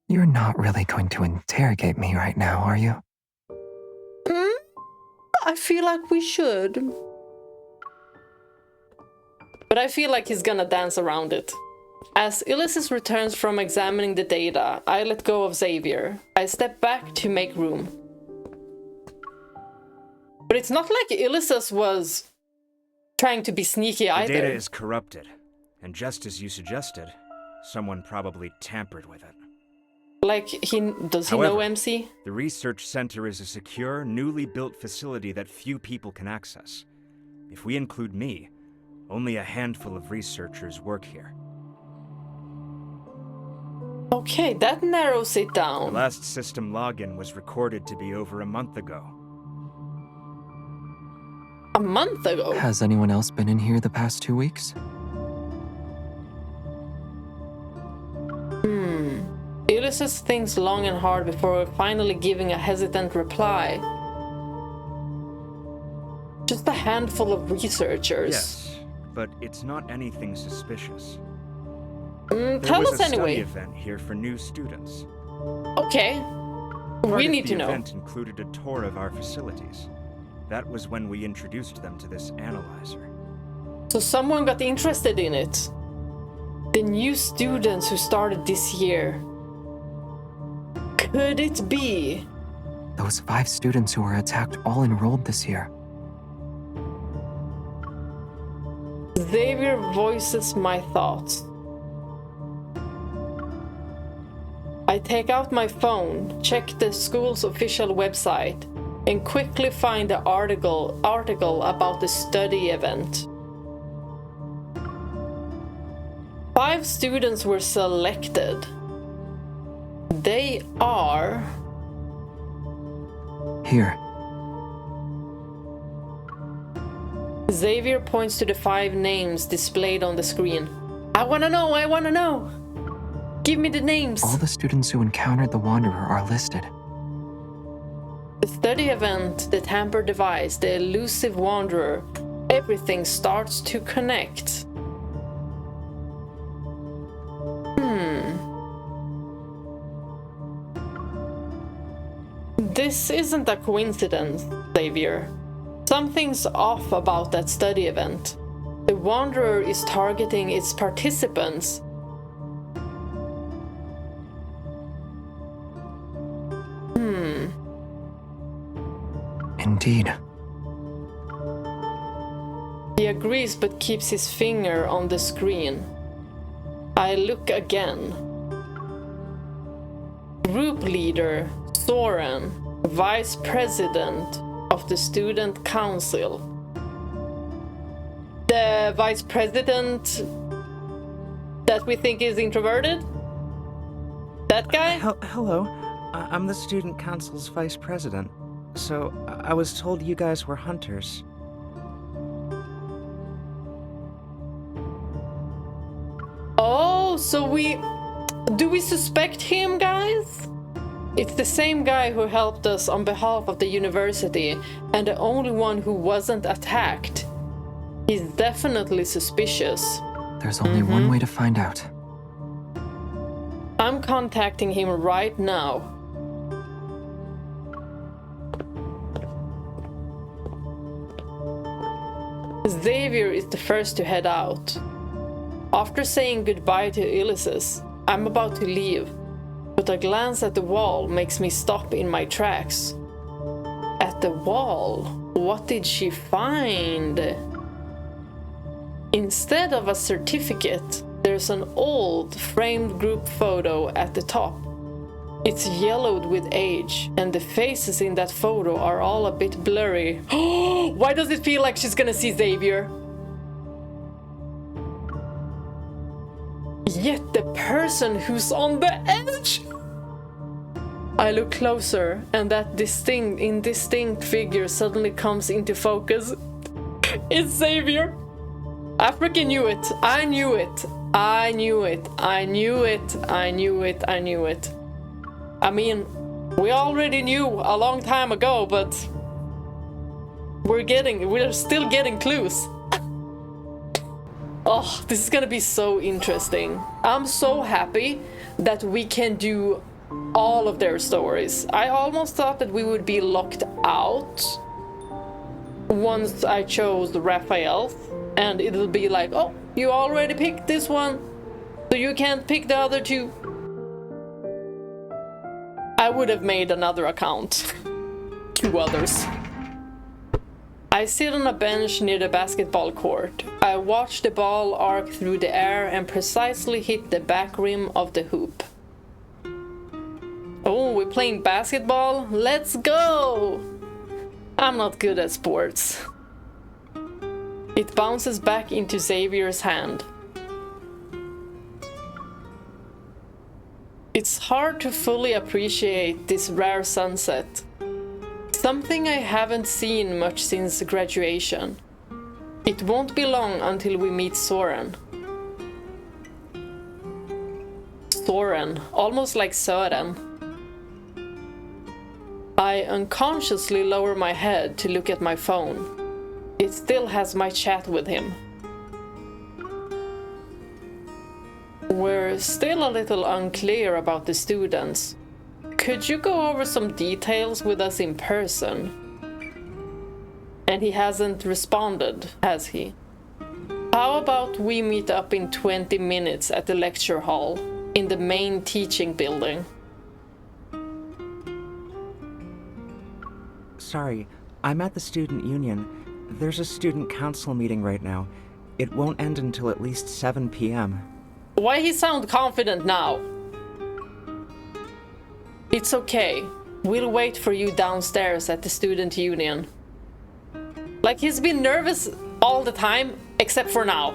You're not really going to interrogate me right now, are you? I feel like we should. But I feel like he's gonna dance around it. As Ulysses returns from examining the data, I let go of Xavier. I step back to make room. But it's not like Ulysses was trying to be sneaky either. The data is corrupted, and just as you suggested, someone probably tampered with it. Like, does he know MC? The research center is a secure, newly built facility that few people can access. If we include me, only a handful of researchers work here. Okay, that narrows it The down. last system login was recorded to be over a month ago. A month ago? Has anyone else been in here the past 2 weeks? Ulysses thinks long and hard before finally giving a hesitant reply. Just a handful of researchers. Yes, but it's not anything suspicious. Tell us There was a anyway. study event here for new students. Okay. Part We of need the to know. event included a tour of our facilities. That was when we introduced them to this analyzer. So someone got interested in it. The new students who started this year. Could it be? Those 5 students who were attacked all enrolled this year. Xavier voices my thoughts. I take out my phone, check the school's official website, and quickly find the article about the study event. 5 students were selected. They are... Here. Xavier points to the 5 names displayed on the screen. I wanna know! Give me the names! All the students who encountered the Wanderer are listed. The study event, the tampered device, the elusive wanderer, everything starts to connect. This isn't a coincidence, Xavier. Something's off about that study event. The Wanderer is targeting its participants. Indeed. He agrees but keeps his finger on the screen. I look again. Group leader, Soren, vice president of the student council. The vice president that we think is introverted? That guy? Hello, I'm the student council's vice president. So, I was told you guys were hunters. Oh, so do we suspect him, guys? It's the same guy who helped us on behalf of the university, and the only one who wasn't attacked. He's definitely suspicious. There's only one way to find out. I'm contacting him right now. Xavier is the first to head out. After saying goodbye to Ulysses, I'm about to leave, but a glance at the wall makes me stop in my tracks. At the wall, what did she find? Instead of a certificate, there's an old framed group photo at the top. It's yellowed with age, and the faces in that photo are all a bit blurry. Why does it feel like she's gonna see Xavier? Yet the person who's on the edge! I look closer, and that indistinct figure suddenly comes into focus. It's Xavier! I freaking knew it. I knew it. I knew it. I knew it. I knew it. I knew it. I mean, we already knew a long time ago, but we're still getting clues. Oh, this is gonna be so interesting. I'm so happy that we can do all of their stories. I almost thought that we would be locked out once I chose Rafayel, and it'll be like, oh, you already picked this one, so you can't pick the other two. I would have made another account. 2 others. I sit on a bench near the basketball court. I watch the ball arc through the air and precisely hit the back rim of the hoop. Oh, we're playing basketball? Let's go! I'm not good at sports. It bounces back into Xavier's hand. It's hard to fully appreciate this rare sunset. Something I haven't seen much since graduation. It won't be long until we meet Soren. Soren, almost like Sören. I unconsciously lower my head to look at my phone. It still has my chat with him. We're still a little unclear about the students. Could you go over some details with us in person? And he hasn't responded, has he? How about we meet up in 20 minutes at the lecture hall, in the main teaching building? Sorry, I'm at the student union. There's a student council meeting right now. It won't end until at least 7 p.m. Why he sound confident now? It's okay. We'll wait for you downstairs at the student union. Like, he's been nervous all the time, except for now.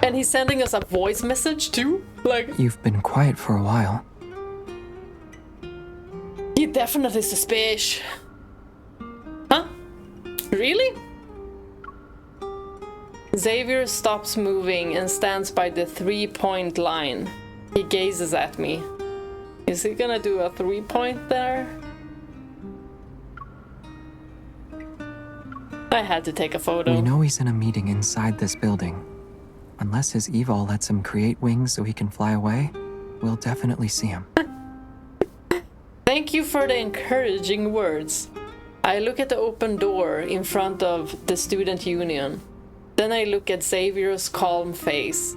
And he's sending us a voice message too? Like, You've been quiet for a while. he definitely suspicious. Huh? Really? Xavier stops moving and stands by the 3-point line. He gazes at me. Is he gonna do a 3-point there? I had to take a photo. We know he's in a meeting inside this building. Unless his evol lets him create wings so he can fly away, we'll definitely see him. Thank you for the encouraging words. I look at the open door in front of the student union. Then I look at Xavier's calm face.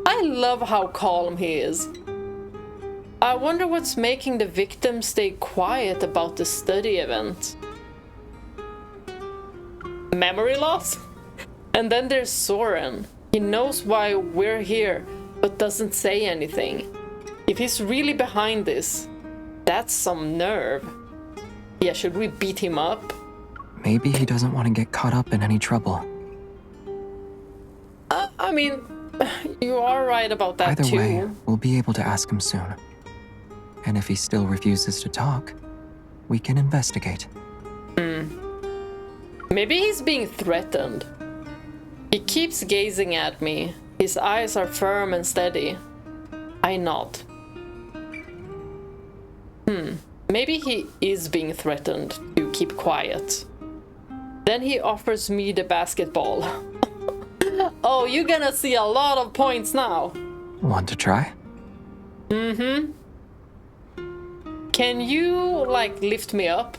I love how calm he is. I wonder what's making the victim stay quiet about the study event. Memory loss? And then there's Soren. He knows why we're here, but doesn't say anything. If he's really behind this, that's some nerve. Yeah, should we beat him up? Maybe he doesn't want to get caught up in any trouble. I mean, you are right about that Either too. way, we'll be able to ask him soon. And if he still refuses to talk, we can investigate. Maybe he's being threatened. He keeps gazing at me. His eyes are firm and steady. I nod. Maybe he is being threatened to keep quiet. Then he offers me the basketball. Oh, you're gonna see a lot of points now. Want to try? Mm-hmm. Can you, like, lift me up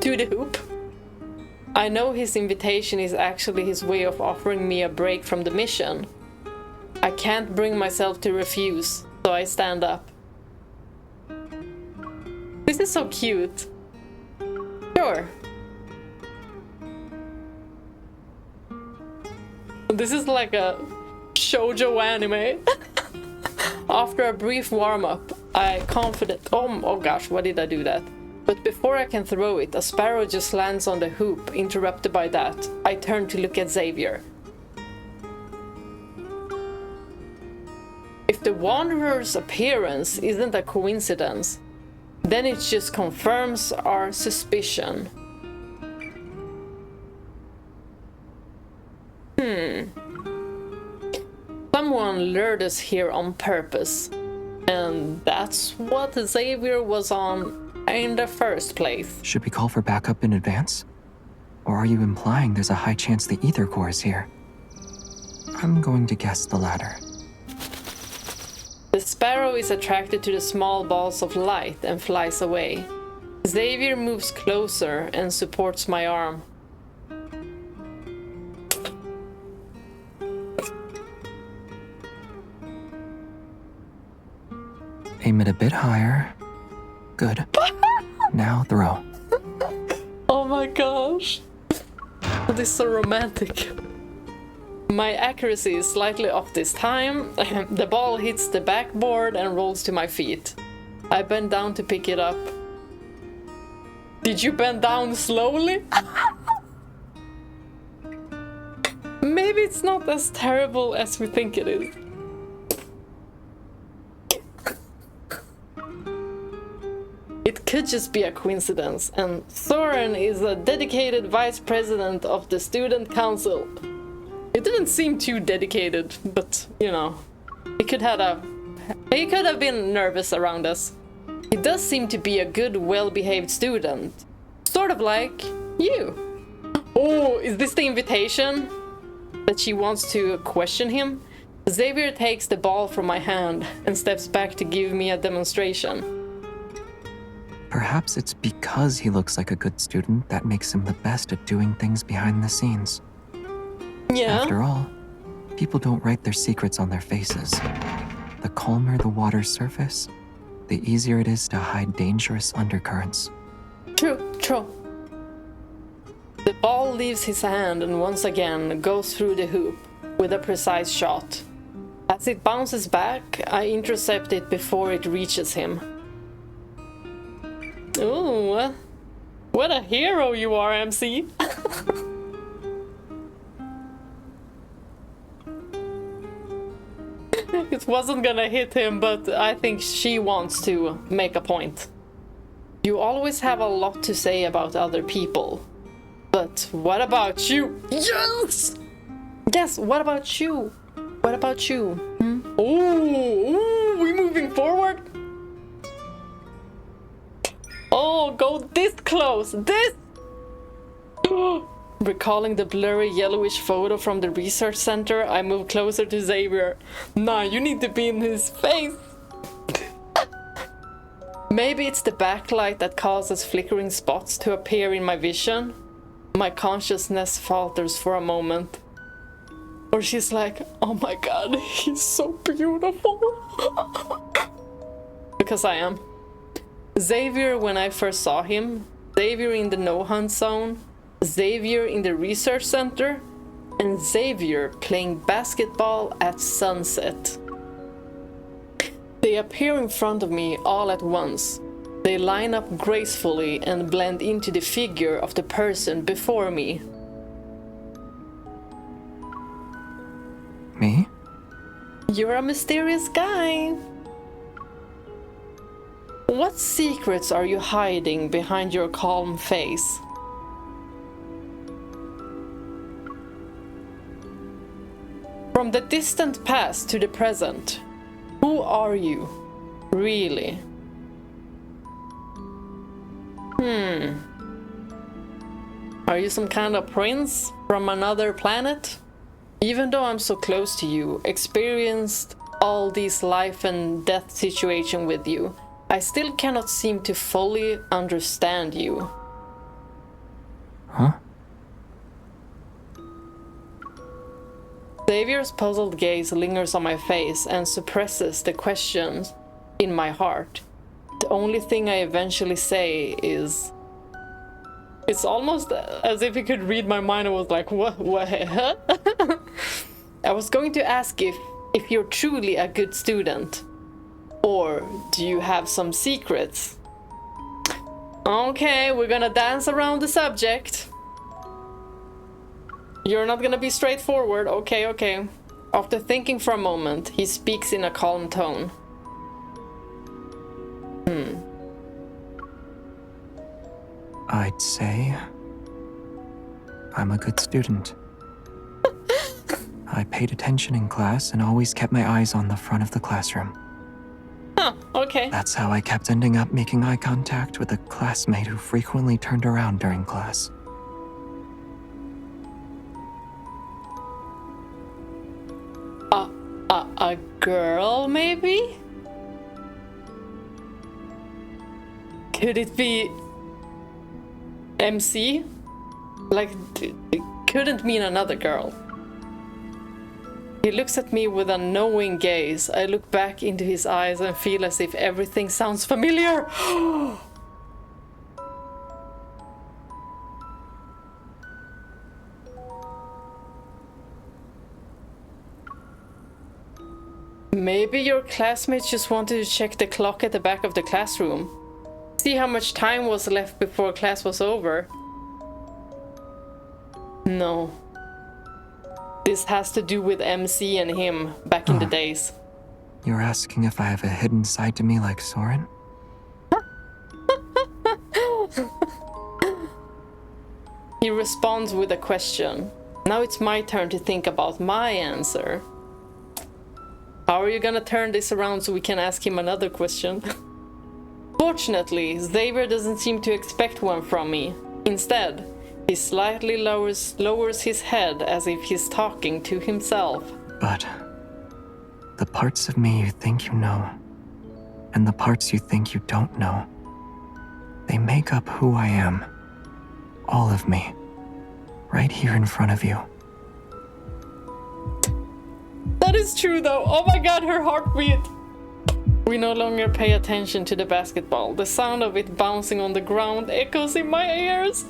to the hoop? I know his invitation is actually his way of offering me a break from the mission. I can't bring myself to refuse, so I stand up. This is so cute. Sure. This is like a shoujo anime. After a brief warm-up, I confident. Oh gosh, why did I do that? But before I can throw it, a sparrow just lands on the hoop, interrupted by that. I turn to look at Xavier. If the Wanderer's appearance isn't a coincidence, then it just confirms our suspicion. someone lured us here on purpose. And that's what Xavier was on in the first place. Should we call for backup in advance? Or are you implying there's a high chance the ether core is here? I'm going to guess the latter. The sparrow is attracted to the small balls of light and flies away. Xavier moves closer and supports my arm. Aim it a bit higher. Good. Now throw. Oh my gosh. This is so romantic. My accuracy is slightly off this time. The ball hits the backboard and rolls to my feet. I bend down to pick it up. Did you bend down slowly? Maybe it's not as terrible as we think it is. It could just be a coincidence, and Soren is a dedicated vice president of the student council. It didn't seem too dedicated, but you know, he could have been nervous around us. He does seem to be a good, well-behaved student, sort of like you. Oh, is this the invitation? That she wants to question him? Xavier takes the ball from my hand and steps back to give me a demonstration. Perhaps it's because he looks like a good student that makes him the best at doing things behind the scenes. Yeah. After all, people don't write their secrets on their faces. The calmer the water's surface, the easier it is to hide dangerous undercurrents. True, true. The ball leaves his hand and once again goes through the hoop with a precise shot. As it bounces back, I intercept it before it reaches him. Ooh, what a hero you are, MC. It wasn't gonna hit him, but I think she wants to make a point. You always have a lot to say about other people. But what about you? Yes! Yes, what about you? What about you? Hmm? Ooh, we moving forward? Oh, go this close! This! Recalling the blurry yellowish photo from the research center, I move closer to Xavier. Nah, you need to be in his face! Maybe it's the backlight that causes flickering spots to appear in my vision. My consciousness falters for a moment. Or she's like, oh my god, he's so beautiful. Because I am. Xavier when I first saw him, Xavier in the no-hunt zone, Xavier in the research center, and Xavier playing basketball at sunset. They appear in front of me all at once. They line up gracefully and blend into the figure of the person before me. Me? You're a mysterious guy. What secrets are you hiding behind your calm face? From the distant past to the present, who are you, really? Are you some kind of prince from another planet? Even though I'm so close to you, experienced all these life and death situations with you, I still cannot seem to fully understand you. Huh? Xavier's puzzled gaze lingers on my face and suppresses the questions in my heart. The only thing I eventually say is... It's almost as if he could read my mind and was like, what? I was going to ask if you're truly a good student. Or do you have some secrets? Okay, we're gonna dance around the subject. You're not gonna be straightforward. Okay. After thinking for a moment, he speaks in a calm tone. I'd say I'm a good student. I paid attention in class and always kept my eyes on the front of the classroom. Huh, okay. That's how I kept ending up making eye contact with a classmate who frequently turned around during class. A girl, maybe? Could it be MC? Like, it couldn't mean another girl. He looks at me with a knowing gaze. I look back into his eyes and feel as if everything sounds familiar. Maybe your classmates just wanted to check the clock at the back of the classroom. See how much time was left before class was over. No. This has to do with MC and him back in the days. You're asking if I have a hidden side to me like Soren? He responds with a question. Now it's my turn to think about my answer. How are you gonna turn this around so we can ask him another question? Fortunately, Xavier doesn't seem to expect one from me. Instead, he slightly lowers his head as if he's talking to himself. But the parts of me you think you know, and the parts you think you don't know, they make up who I am. All of me. Right here in front of you. That is true though. Oh my god, her heartbeat. We no longer pay attention to the basketball. The sound of it bouncing on the ground echoes in my ears.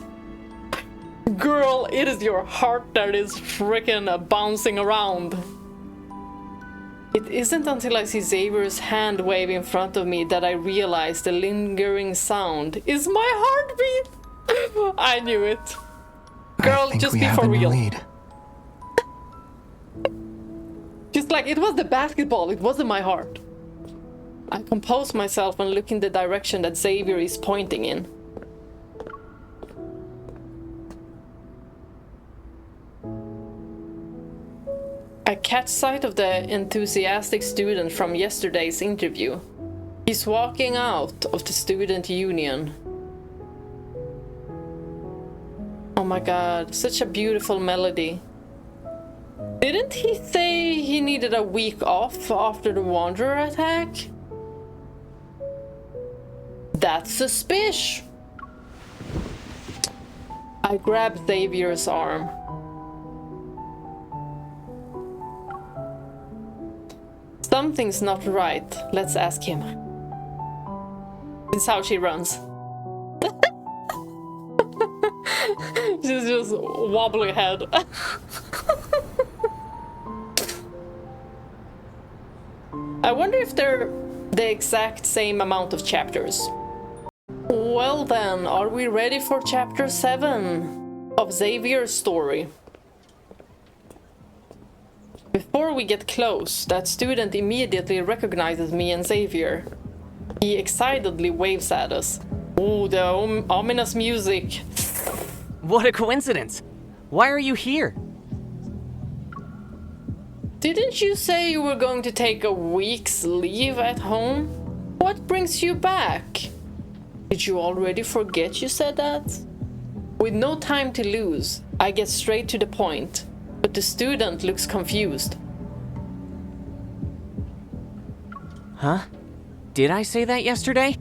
Girl, it is your heart that is freaking bouncing around. It isn't until I see Xavier's hand wave in front of me that I realize the lingering sound is my heartbeat. I knew it. Girl, just be for real. Lead. Just like, it was the basketball, it wasn't my heart. I compose myself and look in the direction that Xavier is pointing in. I catch sight of the enthusiastic student from yesterday's interview. He's walking out of the student union. Oh my god, such a beautiful melody. Didn't he say he needed a week off after the Wanderer attack? That's suspicious. I grab Xavier's arm. Something's not right. Let's ask him. This is how she runs. She's just wobbling head. I wonder if they're the exact same amount of chapters. Well then, are we ready for chapter 7 of Xavier's story? Before we get close, that student immediately recognizes me and Xavier. He excitedly waves at us. Ooh, the ominous music. What a coincidence! Why are you here? Didn't you say you were going to take a week's leave at home? What brings you back? Did you already forget you said that? With no time to lose, I get straight to the point, but the student looks confused. Huh? Did I say that yesterday?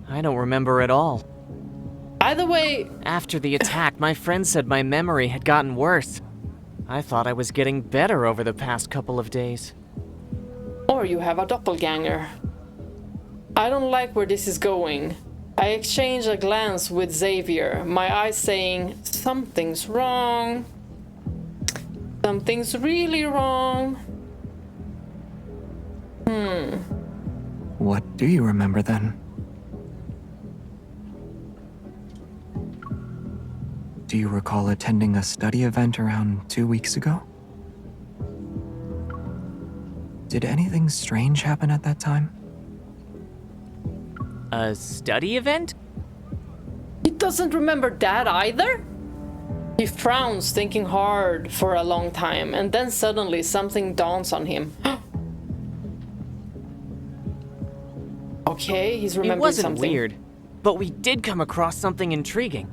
I don't remember at all. Either way... After the attack, my friend said my memory had gotten worse. I thought I was getting better over the past couple of days. Or you have a doppelganger. I don't like where this is going. I exchange a glance with Xavier, my eyes saying, something's wrong. Something's really wrong. What do you remember then? Do you recall attending a study event around 2 weeks ago? Did anything strange happen at that time? A study event? He doesn't remember that either? He frowns, thinking hard for a long time, and then suddenly something dawns on him. Okay, he's remembering It wasn't something. weird, but we did come across something intriguing.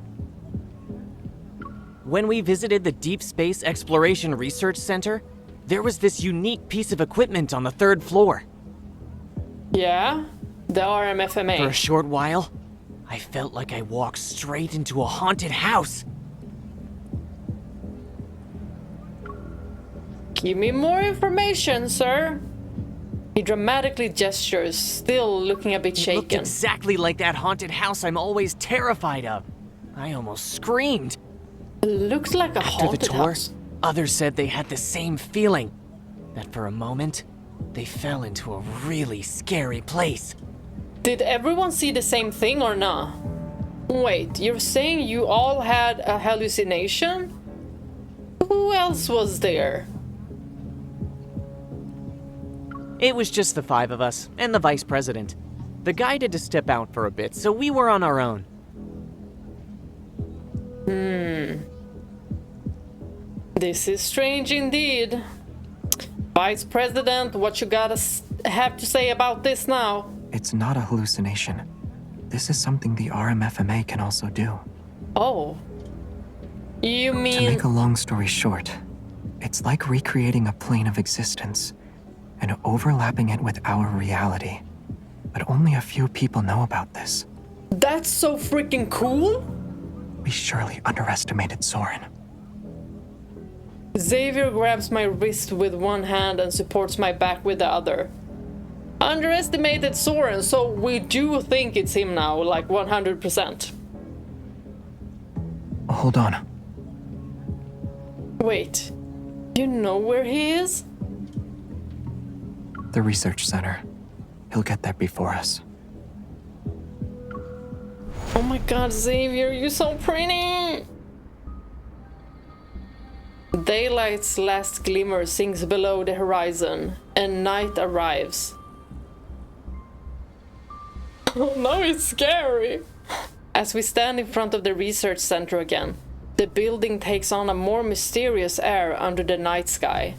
When we visited the Deep Space Exploration Research Center, there was this unique piece of equipment on the 3rd floor. Yeah? The RMFMA. For a short while, I felt like I walked straight into a haunted house. Give me more information, sir. He dramatically gestures, still looking a bit It looked shaken. exactly like that haunted house I'm always terrified of. I almost screamed. Looks like a After the haunted tour, house. others said they had the same feeling. That for a moment, they fell into a really scary place. Did everyone see the same thing or not? Wait, you're saying you all had a hallucination? Who else was there? It was just the 5 of us, and the vice president. The guy had to step out for a bit, so we were on our own. This is strange indeed. Vice President, what you gotta have to say about this now? It's not a hallucination. This is something the RMFMA can also do. Oh. You To mean... make a long story short, it's like recreating a plane of existence and overlapping it with our reality. But only a few people know about this. That's so freaking cool? We surely underestimated Soren. Xavier grabs my wrist with one hand and supports my back with the other. Underestimated Soren, so we do think it's him now, like 100%. Hold on. Wait, you know where he is? The research center. He'll get there before us. Oh my god, Xavier, you're so pretty! Daylight's last glimmer sinks below the horizon, and night arrives. Oh, now it's scary! As we stand in front of the research center again, the building takes on a more mysterious air under the night sky.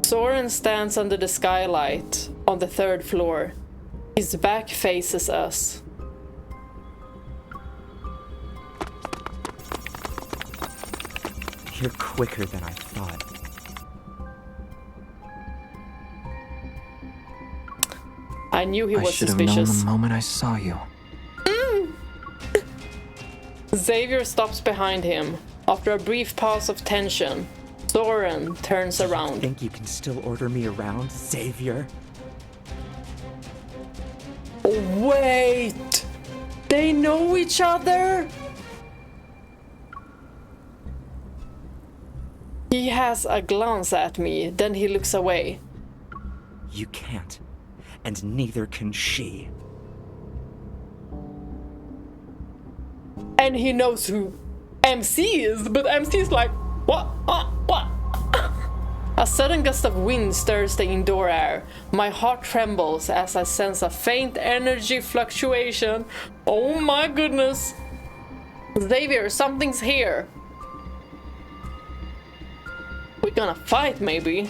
Soren stands under the skylight on the 3rd floor. His back faces us. You're quicker than I thought. I knew he I was should have known suspicious. the moment I saw you. Xavier stops behind him. After a brief pause of tension, Soren turns around. Think you can still order me around, Xavier? Wait! They know each other? He has a glance at me, then he looks away. You can't. And neither can she. And he knows who MC is, but MC's like, what? What? A sudden gust of wind stirs the indoor air. My heart trembles as I sense a faint energy fluctuation. Oh my goodness. Xavier, something's here. We're gonna fight, maybe.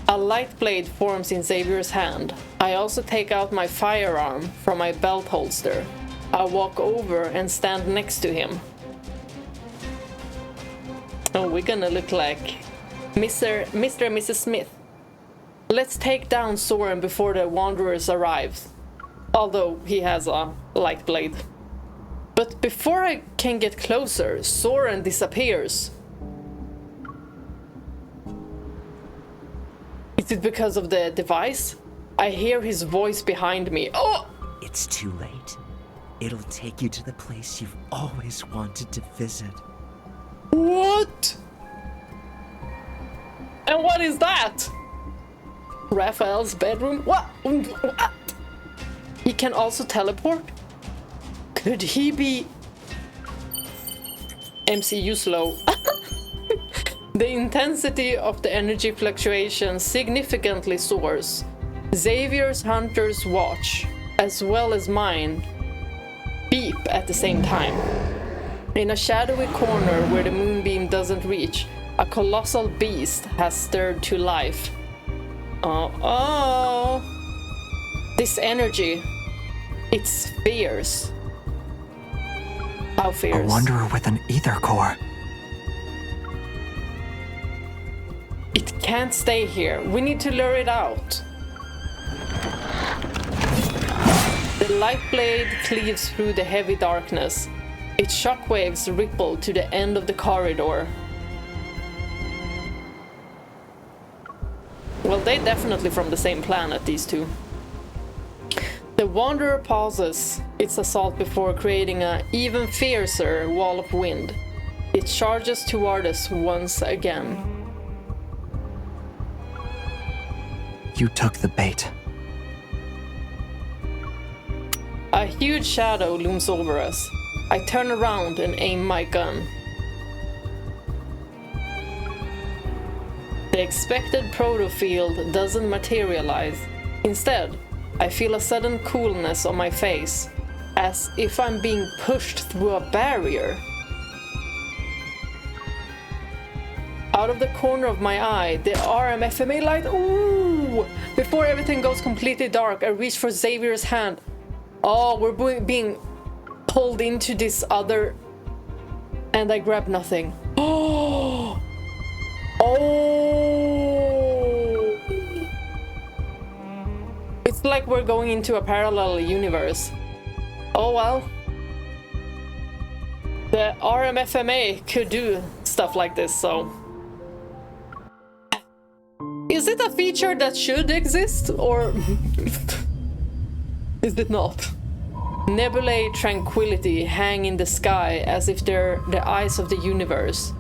A light blade forms in Xavier's hand. I also take out my firearm from my belt holster. I walk over and stand next to him. Oh, we're gonna look like Mr. and Mrs. Smith. Let's take down Soren before the Wanderers arrive. Although he has a light blade. But before I can get closer, Soren disappears. Is it because of the device? I hear his voice behind me. Oh! It's too late. It'll take you to the place you've always wanted to visit. What? And what is that? Raphael's bedroom? What? He can also teleport? Could he be... MCU slow. The intensity of the energy fluctuation significantly soars. Xavier's hunters watch as well as mine, beep at the same time. In a shadowy corner where the moonbeam doesn't reach, a colossal beast has stirred to life. Oh. This energy, it's fierce. How A fierce? wanderer with an ether core. It can't stay here. We need to lure it out. The light blade cleaves through the heavy darkness. Its shockwaves ripple to the end of the corridor. Well, they're definitely from the same planet, these two. The Wanderer pauses its assault before creating an even fiercer wall of wind. It charges toward us once again. You took the bait. A huge shadow looms over us. I turn around and aim my gun. The expected protofield doesn't materialize. Instead, I feel a sudden coolness on my face, as if I'm being pushed through a barrier. Out of the corner of my eye, the RMFMA light. Ooh! Before everything goes completely dark, I reach for Xavier's hand. Oh, we're being pulled into this other... And I grab nothing. Oh! Oh! It's like we're going into a parallel universe. Oh well. The RMFMA could do stuff like this, so... Is it a feature that should exist, or is it not? Nebulae tranquility hang in the sky as if they're the eyes of the universe.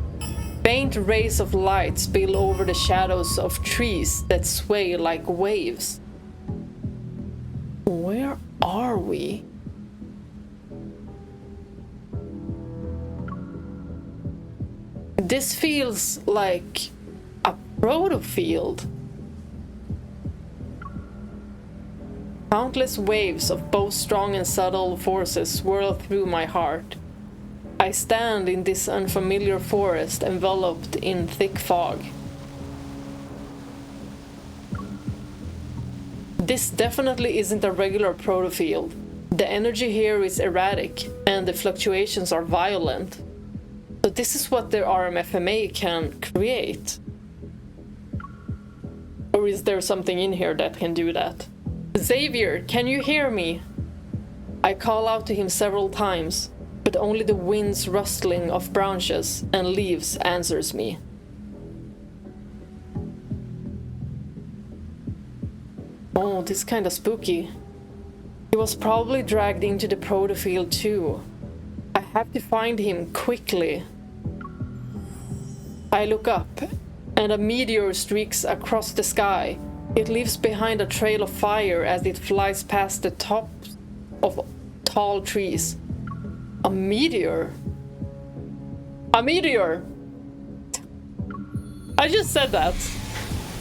Faint rays of light spill over the shadows of trees that sway like waves. Where are we? This feels like a protofield. Countless waves of both strong and subtle forces swirl through my heart. I stand in this unfamiliar forest enveloped in thick fog. This definitely isn't a regular protofield. The energy here is erratic and the fluctuations are violent. So this is what the RMFMA can create. Or is there something in here that can do that? Xavier, can you hear me? I call out to him several times, but only the wind's rustling of branches and leaves answers me. Oh, this is kinda spooky. He was probably dragged into the protofield too. I have to find him quickly. I look up, and a meteor streaks across the sky. It leaves behind a trail of fire as it flies past the tops of tall trees. A meteor? A meteor! I just said that.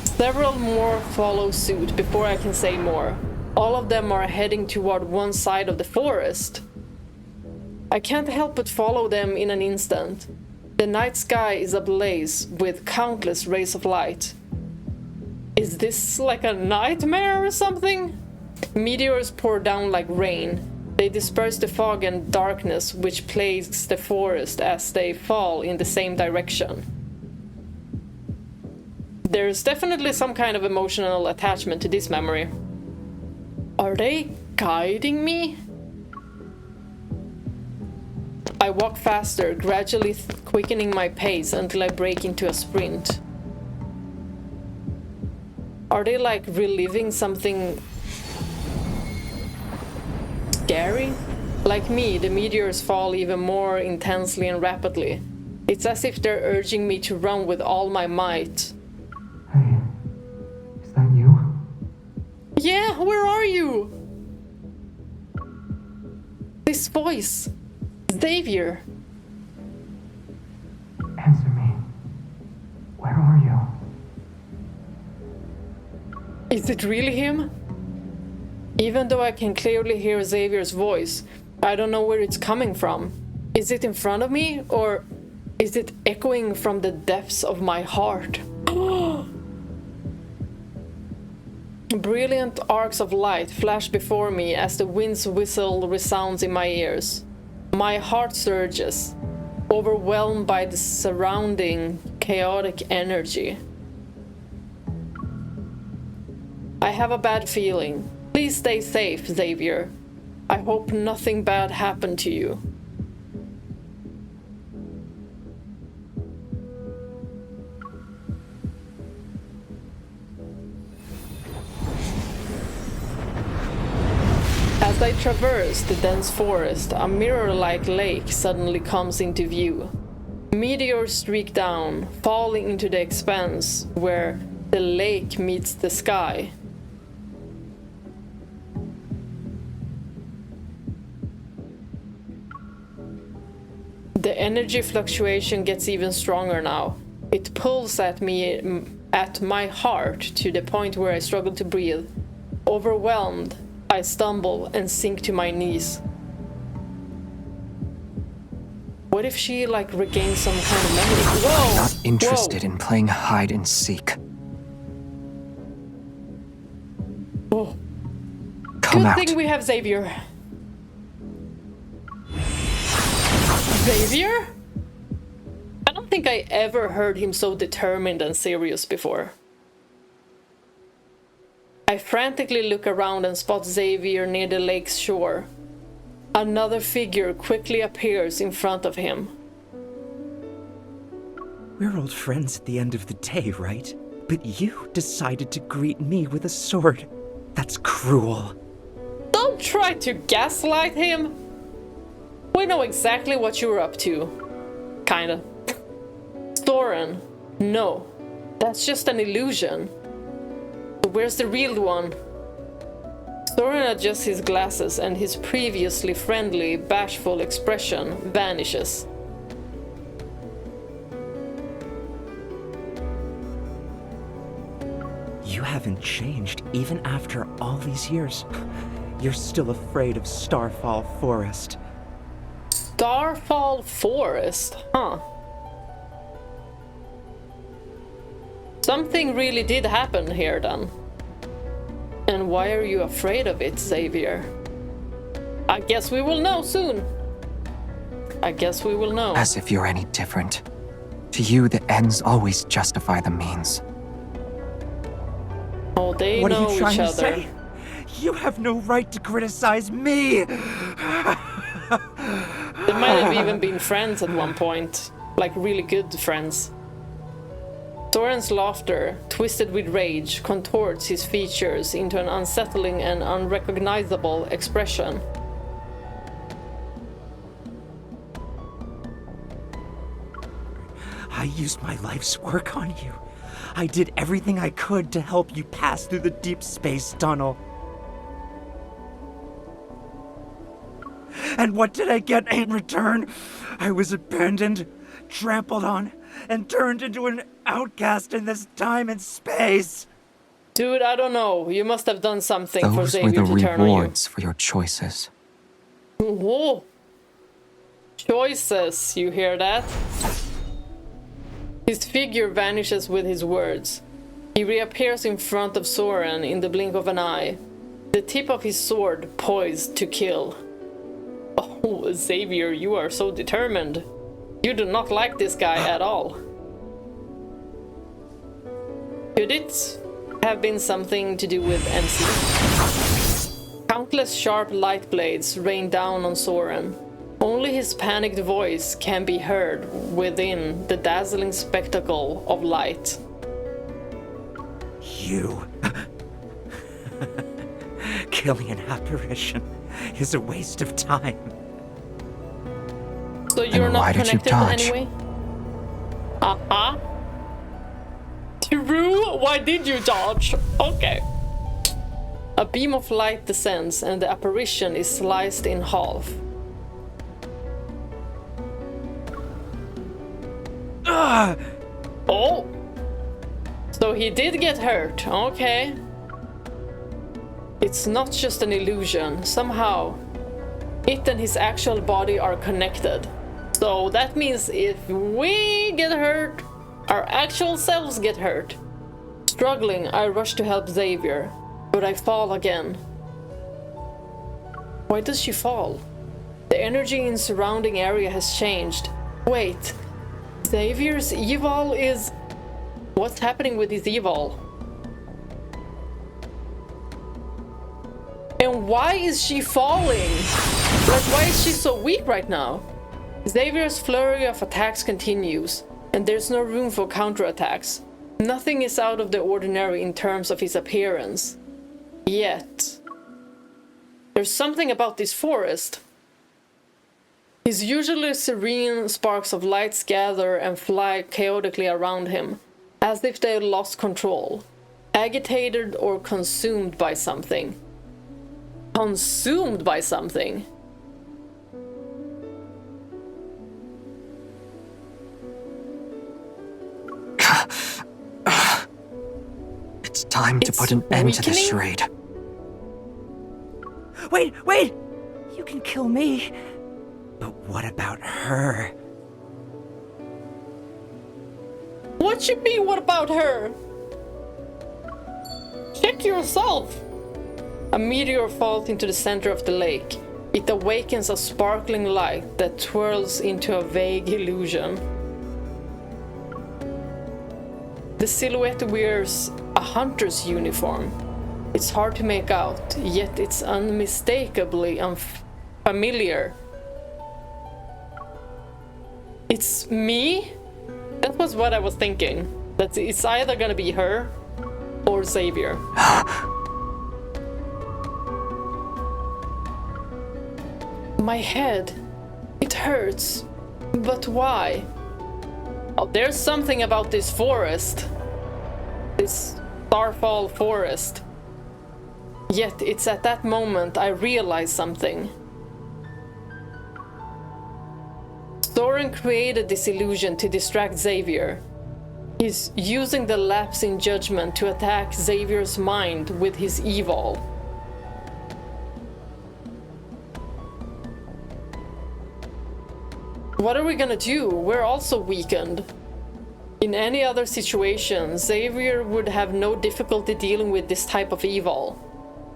Several more follow suit before I can say more. All of them are heading toward one side of the forest. I can't help but follow them in an instant. The night sky is ablaze with countless rays of light. Is this like a nightmare or something? Meteors pour down like rain. They disperse the fog and darkness which plagues the forest as they fall in the same direction. There's definitely some kind of emotional attachment to this memory. Are they guiding me? I walk faster, gradually quickening my pace until I break into a sprint. Are they like reliving something scary? Like me, the meteors fall even more intensely and rapidly. It's as if they're urging me to run with all my might. Hey, is that you? Yeah, where are you? This voice. Xavier. Answer me. Where are you? Is it really him? Even though I can clearly hear Xavier's voice, I don't know where it's coming from. Is it in front of me, or is it echoing from the depths of my heart? Brilliant arcs of light flash before me as the wind's whistle resounds in my ears. My heart surges, overwhelmed by the surrounding chaotic energy. I have a bad feeling. Please stay safe, Xavier. I hope nothing bad happened to you. As I traverse the dense forest, a mirror-like lake suddenly comes into view. Meteors streak down, falling into the expanse where the lake meets the sky. The energy fluctuation gets even stronger now. It pulls at me, at my heart, to the point where I struggle to breathe. Overwhelmed, I stumble and sink to my knees. What if she, regains some kind of memory? Whoa! Not interested in playing hide and seek. Whoa. Come out. Good thing we have Xavier. Xavier? I don't think I ever heard him so determined and serious before. I frantically look around and spot Xavier near the lake's shore. Another figure quickly appears in front of him. We're old friends at the end of the day, right? But you decided to greet me with a sword. That's cruel. Don't try to gaslight him. We know exactly what you were up to. Kinda. Soren, no. That's just an illusion. So where's the real one? Soren adjusts his glasses and his previously friendly, bashful expression vanishes. You haven't changed even after all these years. You're still afraid of Starfall Forest. Starfall Forest? Huh. Something really did happen here then. And why are you afraid of it, Xavier? I guess we will know soon. I guess we will know. As if you're any different. To you, the ends always justify the means. Oh, they What know are you trying each to other. say? You have no right to criticize me! They might have even been friends at one point. Like really good friends. Soren's laughter, twisted with rage, contorts his features into an unsettling and unrecognizable expression. I used my life's work on you. I did everything I could to help you pass through the Deepspace tunnel. And what did I get in return? I was abandoned, trampled on, and turned into an outcast in this time and space. Dude, I don't know. You must have done something for Those were Xavier the to turn on you. rewards for your choices. Whoa. Choices, you hear that? His figure vanishes with his words. He reappears in front of Soren in the blink of an eye, the tip of his sword poised to kill. Oh, Xavier, you are so determined. You do not like this guy at all. Could it have been something to do with MC? Countless sharp light blades rain down on Soren. Only his panicked voice can be heard within the dazzling spectacle of light. You. Killing an apparition is a waste of time. So you're Then not why did you connected dodge? anyway? Uh-huh. True? Why did you dodge? Okay. A beam of light descends and the apparition is sliced in half. Oh! So he did get hurt, okay. It it's not just an illusion. Somehow, it and his actual body are connected. So that means if we get hurt, our actual selves get hurt. Struggling, I rush to help Xavier, but I fall again. Why does she fall? The energy in surrounding area has changed. Wait, Xavier's evil is... What's happening with his evil? And why is she falling? Like, why is she so weak right now? Xavier's flurry of attacks continues, and there's no room for counterattacks. Nothing is out of the ordinary in terms of his appearance. Yet... there's something about this forest. His usually serene sparks of lights gather and fly chaotically around him, as if they lost control, agitated or consumed by something. Consumed by something? It's time to put an end to this charade. Wait! You can kill me. But what about her? What you mean, what about her? Check yourself! A meteor falls into the center of the lake. It awakens a sparkling light that twirls into a vague illusion. The silhouette wears a hunter's uniform. It's hard to make out, yet it's unmistakably unfamiliar. It's me? That was what I was thinking. That it's either gonna be her or Xavier. My head. It hurts. But why? Oh, there's something about this forest. This Starfall Forest. Yet it's at that moment I realize something. Soren created this illusion to distract Xavier. He's using the lapse in judgment to attack Xavier's mind with his evil. What are we gonna do? We're also weakened. In any other situation, Xavier would have no difficulty dealing with this type of evil.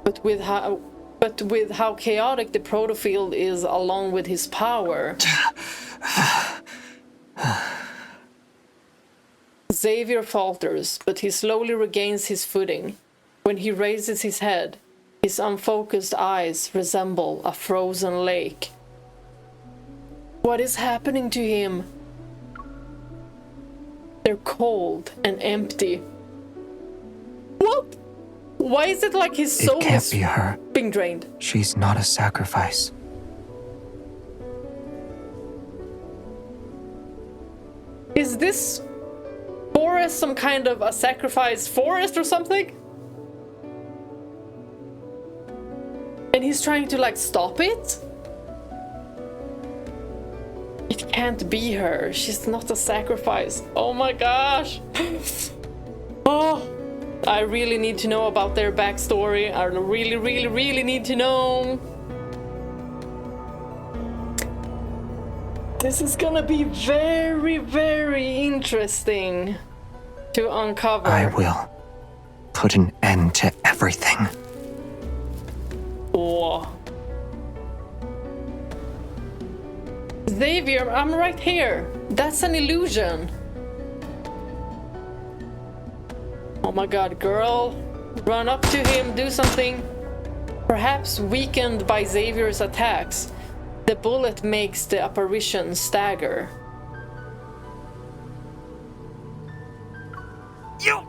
But with how chaotic the protofield is along with his power... Xavier falters, but he slowly regains his footing. When he raises his head, his unfocused eyes resemble a frozen lake. What is happening to him? They're cold and empty. What? Why is it like his soul is be her. Being drained? She's not a sacrifice. Is this forest some kind of a sacrifice forest or something? And he's trying to like stop it? It can't be her. She's not a sacrifice. Oh my gosh. Oh, I really need to know about their backstory. I really need to know. This is gonna be very interesting to uncover. I will put an end to everything. Oh. Xavier, I'm right here. That's an illusion. Oh my god, girl. Run up to him, do something. Perhaps weakened by Xavier's attacks, the bullet makes the apparition stagger. You!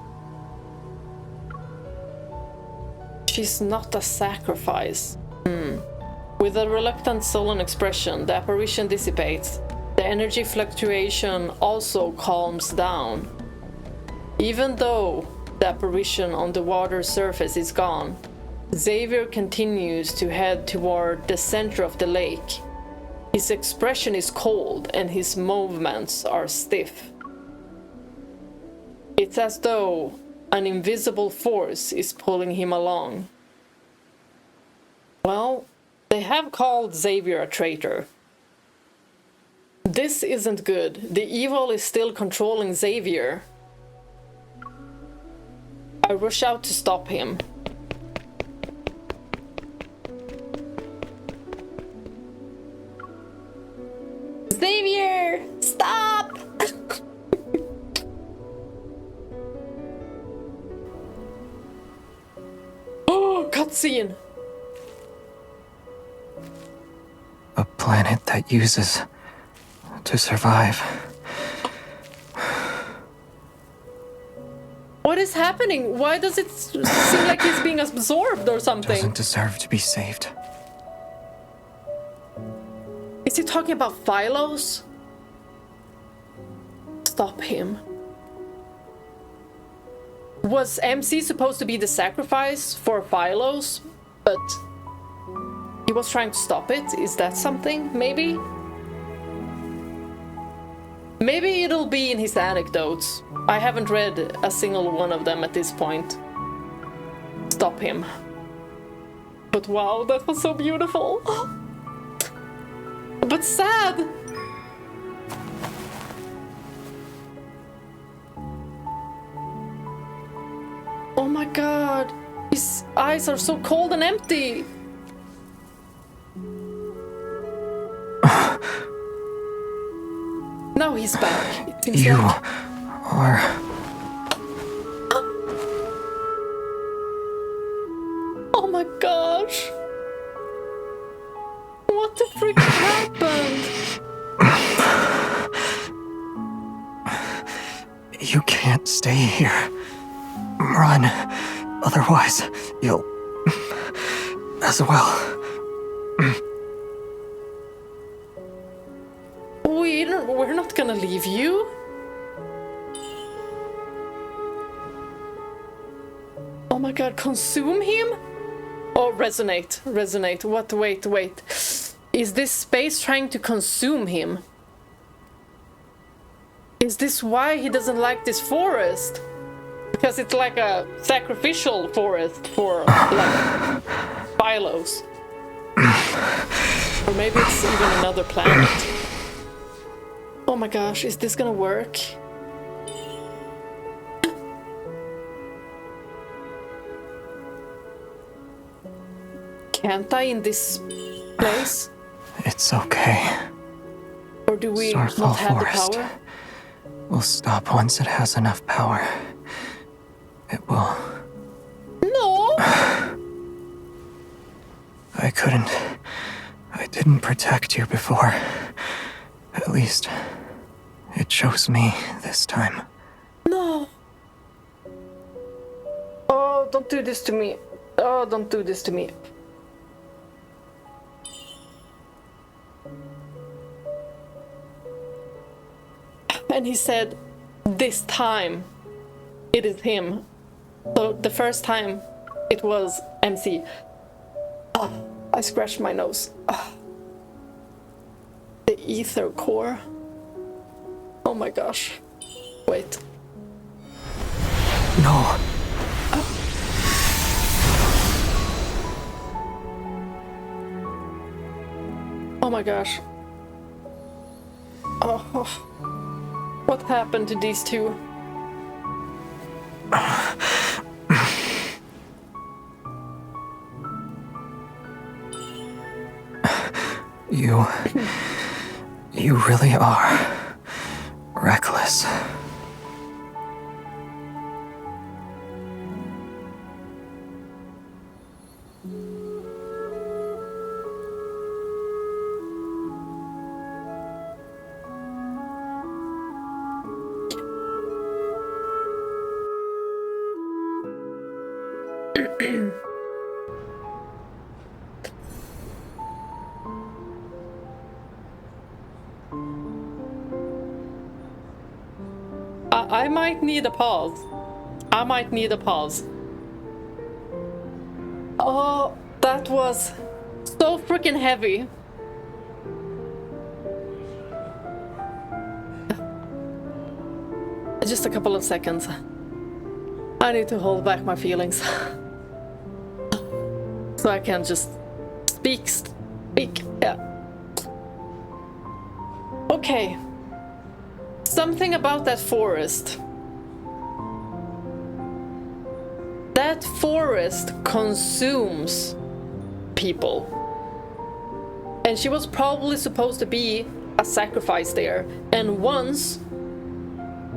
She's not a sacrifice. With a reluctant sullen expression, the apparition dissipates. The energy fluctuation also calms down. Even though the apparition on the water's surface is gone, Xavier continues to head toward the center of the lake. His expression is cold and his movements are stiff. It's as though an invisible force is pulling him along. Well, they have called Xavier a traitor. This isn't good. The evil is still controlling Xavier. I rush out to stop him. Xavier! Stop! Oh, cutscene! A planet that uses to survive. What is happening? Why does it seem like he's being absorbed or something? Doesn't deserve to be saved. Is he talking about Phylos? Stop him. Was MC supposed to be the sacrifice for Phylos? But he was trying to stop it? Is that something? Maybe? Maybe it'll be in his anecdotes. I haven't read a single one of them at this point. Stop him. But wow, that was so beautiful. But sad. Oh my god. His eyes are so cold and empty. Now he's back. It seems You like. are... Oh my gosh. What the frick happened? You can't stay here. Run. Otherwise, you'll... as well. We're not gonna leave you. Oh my god, consume him? Oh, resonate. What? Wait. Is this space trying to consume him? Is this why he doesn't like this forest? Because it's like a sacrificial forest for, like, Phylos. Or maybe it's even another planet. Oh my gosh, is this gonna work? Can't I in this place? It's okay. Or do we Starfall not have Forest the power? will stop once it has enough power. It will. No! I didn't protect you before. At least, it chose me this time. No! Oh, don't do this to me. Oh, don't do this to me. And he said, this time, it is him. So the first time, it was MC. Oh, I scratched my nose. Oh. The ether core. Oh my gosh. Wait. No. Oh my gosh. Oh. What happened to these two? You really are reckless. I might need a pause. Oh, that was so freaking heavy. Just a couple of seconds. I need to hold back my feelings. So I can just Speak. Yeah. Okay. Something about that forest. That forest consumes people. And she was probably supposed to be a sacrifice there. And once,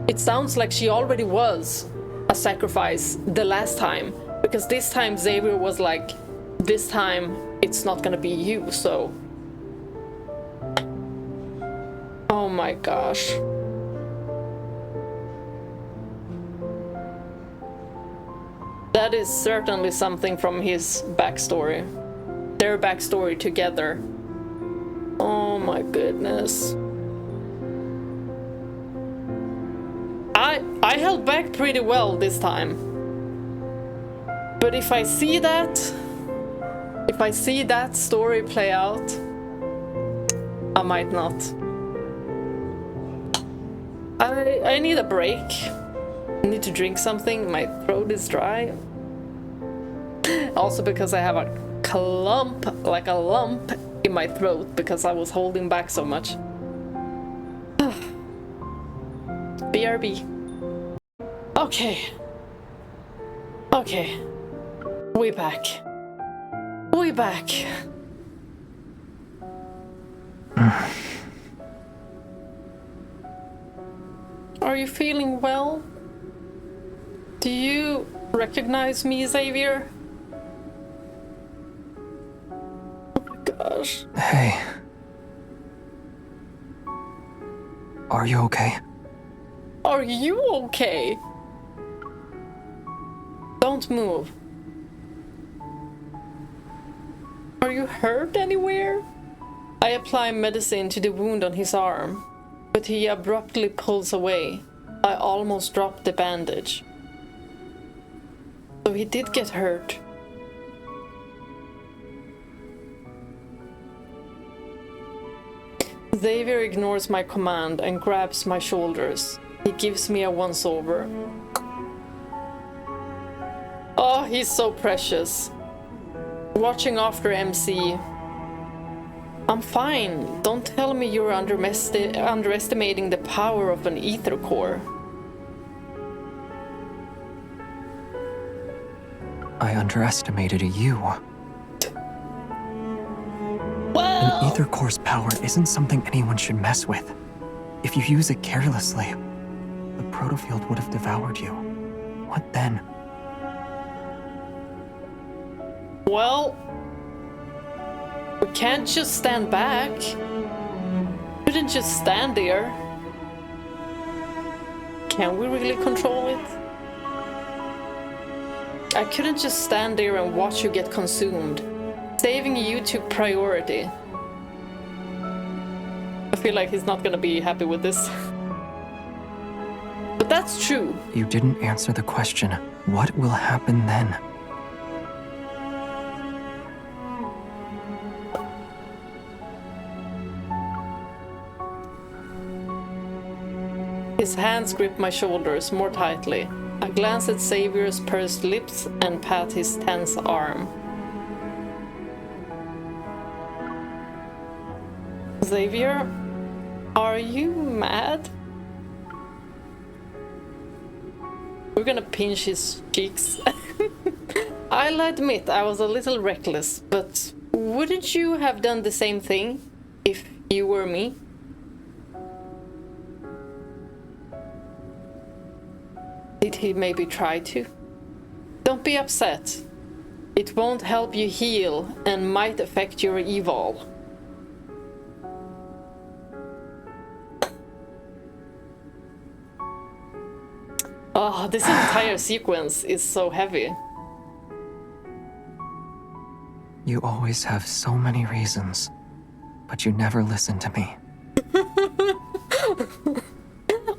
it sounds like she already was a sacrifice the last time. Because this time Xavier was like, this time it's not gonna be you, so. Oh my gosh. That is certainly something from his backstory. Their backstory together. Oh my goodness. I held back pretty well this time. But if I see that story play out, I might not. I need a break. I need to drink something. My throat is dry. Also because I have a clump, like a lump in my throat because I was holding back so much. BRB. Okay. We back. Are you feeling well? Do you recognize me, Xavier? Oh my gosh. Hey. Are you okay? Are you okay? Don't move. Are you hurt anywhere? I apply medicine to the wound on his arm, but he abruptly pulls away. I almost dropped the bandage. So he did get hurt. Xavier ignores my command and grabs my shoulders. He gives me a once-over. Oh, he's so precious. Watching after MC. I'm fine. Don't tell me you're underestimating the power of an ether core. I underestimated you. Wow. An ether core's power isn't something anyone should mess with. If you use it carelessly, the protofield would have devoured you. What then? Well, we can't just stand back. We didn't just stand there. Can we really control it? I couldn't just stand there and watch you get consumed. Saving you took priority. I feel like he's not gonna be happy with this. But that's true. You didn't answer the question. What will happen then? His hands grip my shoulders more tightly. I glance at Xavier's pursed lips and pat his tense arm. Xavier, are you mad? We're gonna pinch his cheeks. I'll admit I was a little reckless, but wouldn't you have done the same thing if you were me? Did he maybe try to? Don't be upset. It won't help you heal and might affect your evol. Oh, this entire sequence is so heavy. You always have so many reasons, but you never listen to me.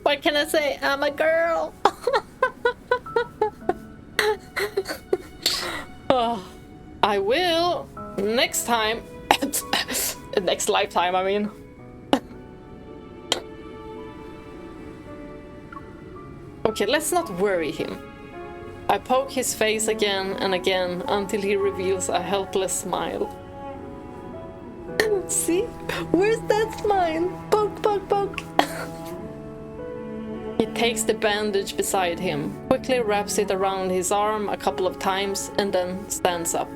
What can I say? I'm a girl. Oh, I will next time. Next lifetime, I mean. Okay, let's not worry him. I poke his face again and again until he reveals a helpless smile. See? Where's that smile? Poke, poke, poke. He takes the bandage beside him, quickly wraps it around his arm a couple of times, and then stands up.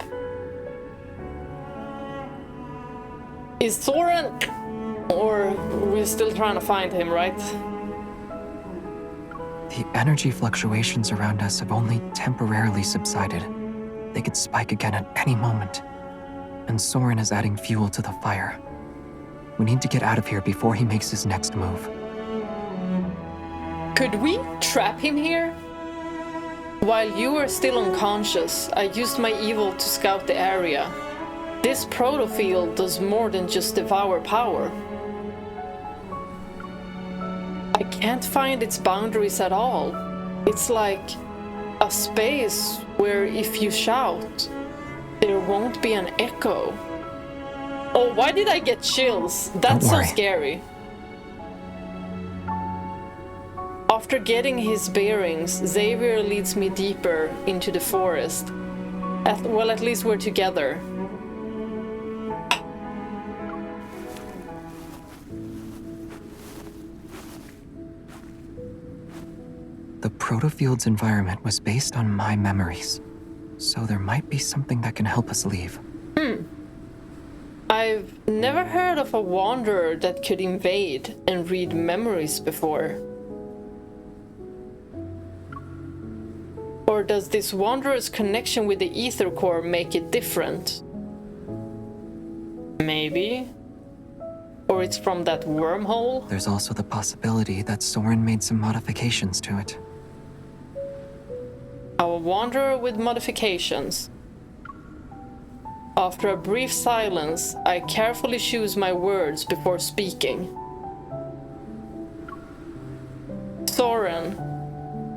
Is Soren... Or we're still trying to find him, right? The energy fluctuations around us have only temporarily subsided. They could spike again at any moment. And Soren is adding fuel to the fire. We need to get out of here before he makes his next move. Could we trap him here? While you were still unconscious, I used my evil to scout the area. This protofield does more than just devour power. I can't find its boundaries at all. It's like a space where if you shout, there won't be an echo. Oh, why did I get chills? That's so scary. After getting his bearings, Xavier leads me deeper into the forest. At least we're together. The protofield's environment was based on my memories, so there might be something that can help us leave. I've never heard of a wanderer that could invade and read memories before. Or does this wanderer's connection with the ether core make it different? Maybe. Or it's from that wormhole? There's also the possibility that Soren made some modifications to it. A wanderer with modifications. After a brief silence, I carefully choose my words before speaking. Soren,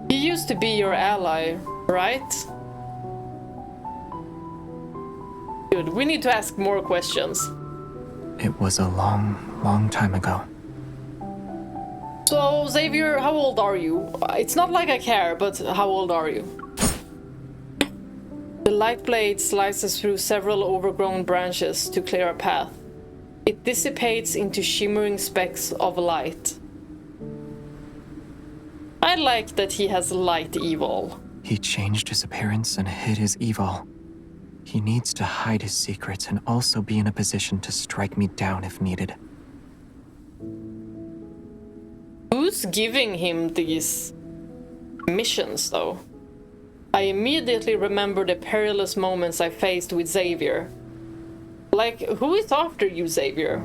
he used to be your ally, right? Good, we need to ask more questions. It was a long, long time ago. So, Xavier, how old are you? It's not like I care, but how old are you? The light blade slices through several overgrown branches to clear a path. It dissipates into shimmering specks of light. I like that he has light evil. He changed his appearance and hid his evil. He needs to hide his secrets and also be in a position to strike me down if needed. Who's giving him these missions, though? I immediately remember the perilous moments I faced with Xavier. Like, who is after you, Xavier?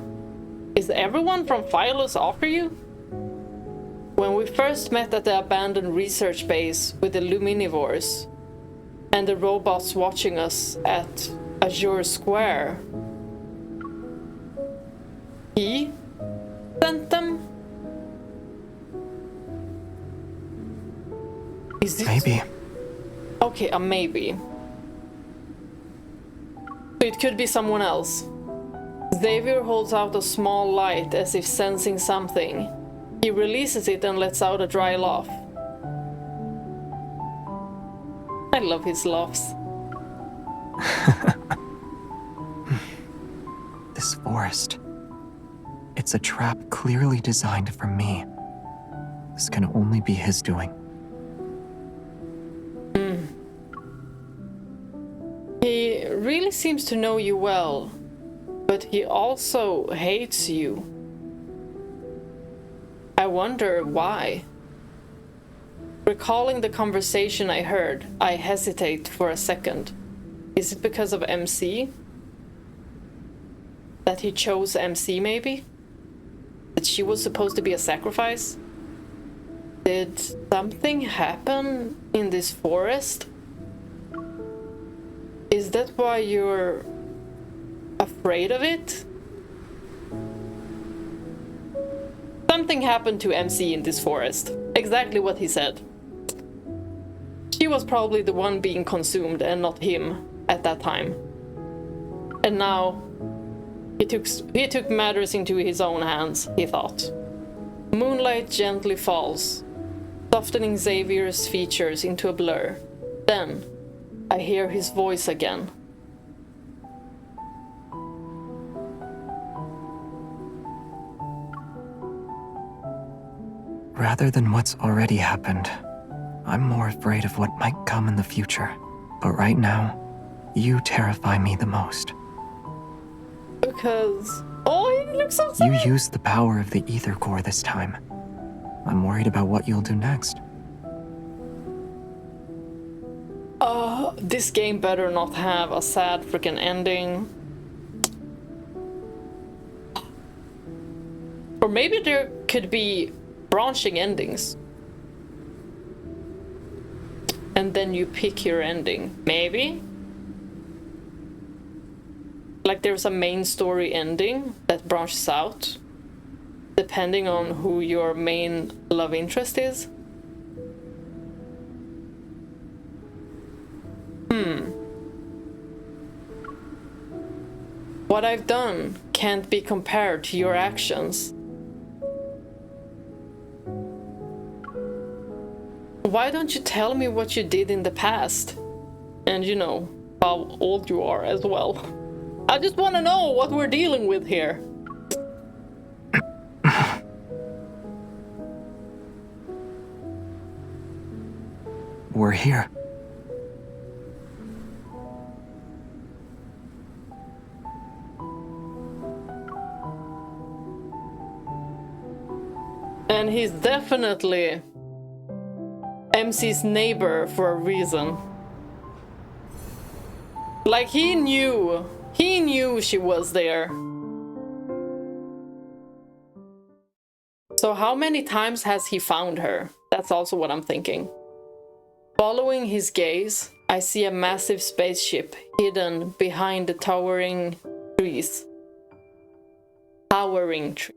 Is everyone from Sylus after you? When we first met at the abandoned research base with the Luminivores, and the robots watching us at Azure Square, he sent them? Is it... Maybe. Okay, a maybe. So it could be someone else. Xavier holds out a small light as if sensing something. He releases it and lets out a dry laugh. I love his laughs. This forest. It's a trap clearly designed for me. This can only be his doing. He really seems to know you well, but he also hates you. I wonder why. Recalling the conversation I heard, I hesitate for a second. Is it because of MC? That he chose MC, maybe? That she was supposed to be a sacrifice? Did something happen in this forest? Is that why you're afraid of it? Something happened to MC in this forest. Exactly what he said. She was probably the one being consumed and not him at that time. And now he took matters into his own hands, he thought. Moonlight gently falls, softening Xavier's features into a blur. Then I hear his voice again. Rather than what's already happened, I'm more afraid of what might come in the future. But right now, you terrify me the most. Because... Oh, he looks so You sad. used the power of the ether core this time. I'm worried about what you'll do next. This game better not have a sad freaking ending. Or maybe there could be branching endings. And then you pick your ending. Maybe? Like there's a main story ending that branches out, depending on who your main love interest is. What I've done can't be compared to your actions. Why don't you tell me what you did in the past? And you know, how old you are as well. I just want to know what we're dealing with here. We're here. And he's definitely MC's neighbor for a reason. Like he knew she was there. So how many times has he found her? That's also what I'm thinking. Following his gaze, I see a massive spaceship hidden behind the towering trees. Towering trees.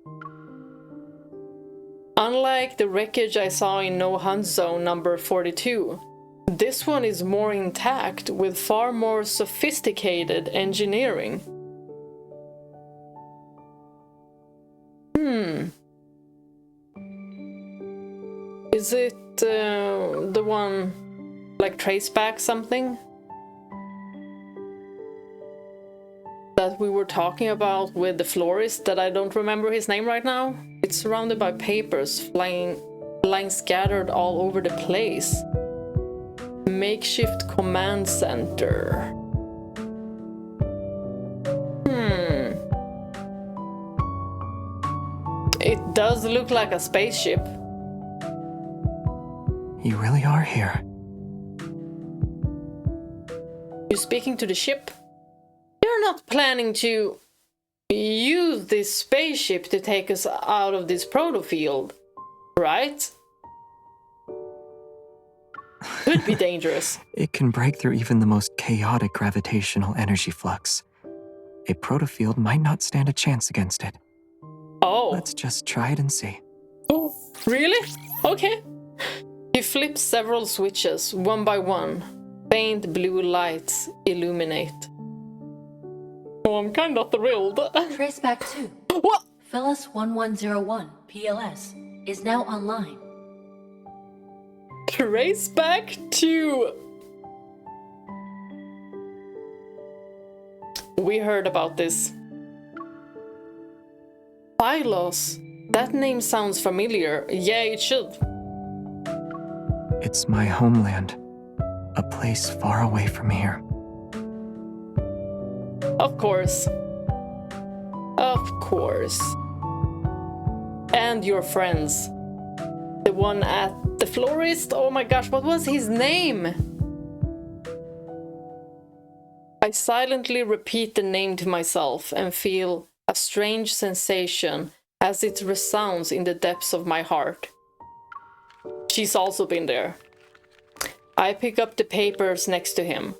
Unlike the wreckage I saw in No Hunt Zone number 42, this one is more intact with far more sophisticated engineering. Is it the one like Traceback something? That we were talking about with the florist that I don't remember his name right now? It's surrounded by papers lying scattered all over the place. Makeshift command center. It does look like a spaceship. You really are here. You speaking to the ship? You're not planning to use this spaceship to take us out of this protofield, right? Could be dangerous. It can break through even the most chaotic gravitational energy flux. A protofield might not stand a chance against it. Oh. Let's just try it and see. Oh, really? Okay. He flips several switches, one by one. Faint blue lights illuminate. Oh, I'm kinda thrilled. Traceback 2. What? Phyllis 1101, PLS, is now online. Traceback 2. We heard about this. Phylos. That name sounds familiar. Yeah, it should. It's my homeland. A place far away from here. Of course. Of course. And your friends. The one at the florist? Oh my gosh, what was his name? I silently repeat the name to myself and feel a strange sensation as it resounds in the depths of my heart. She's also been there. I pick up the papers next to him.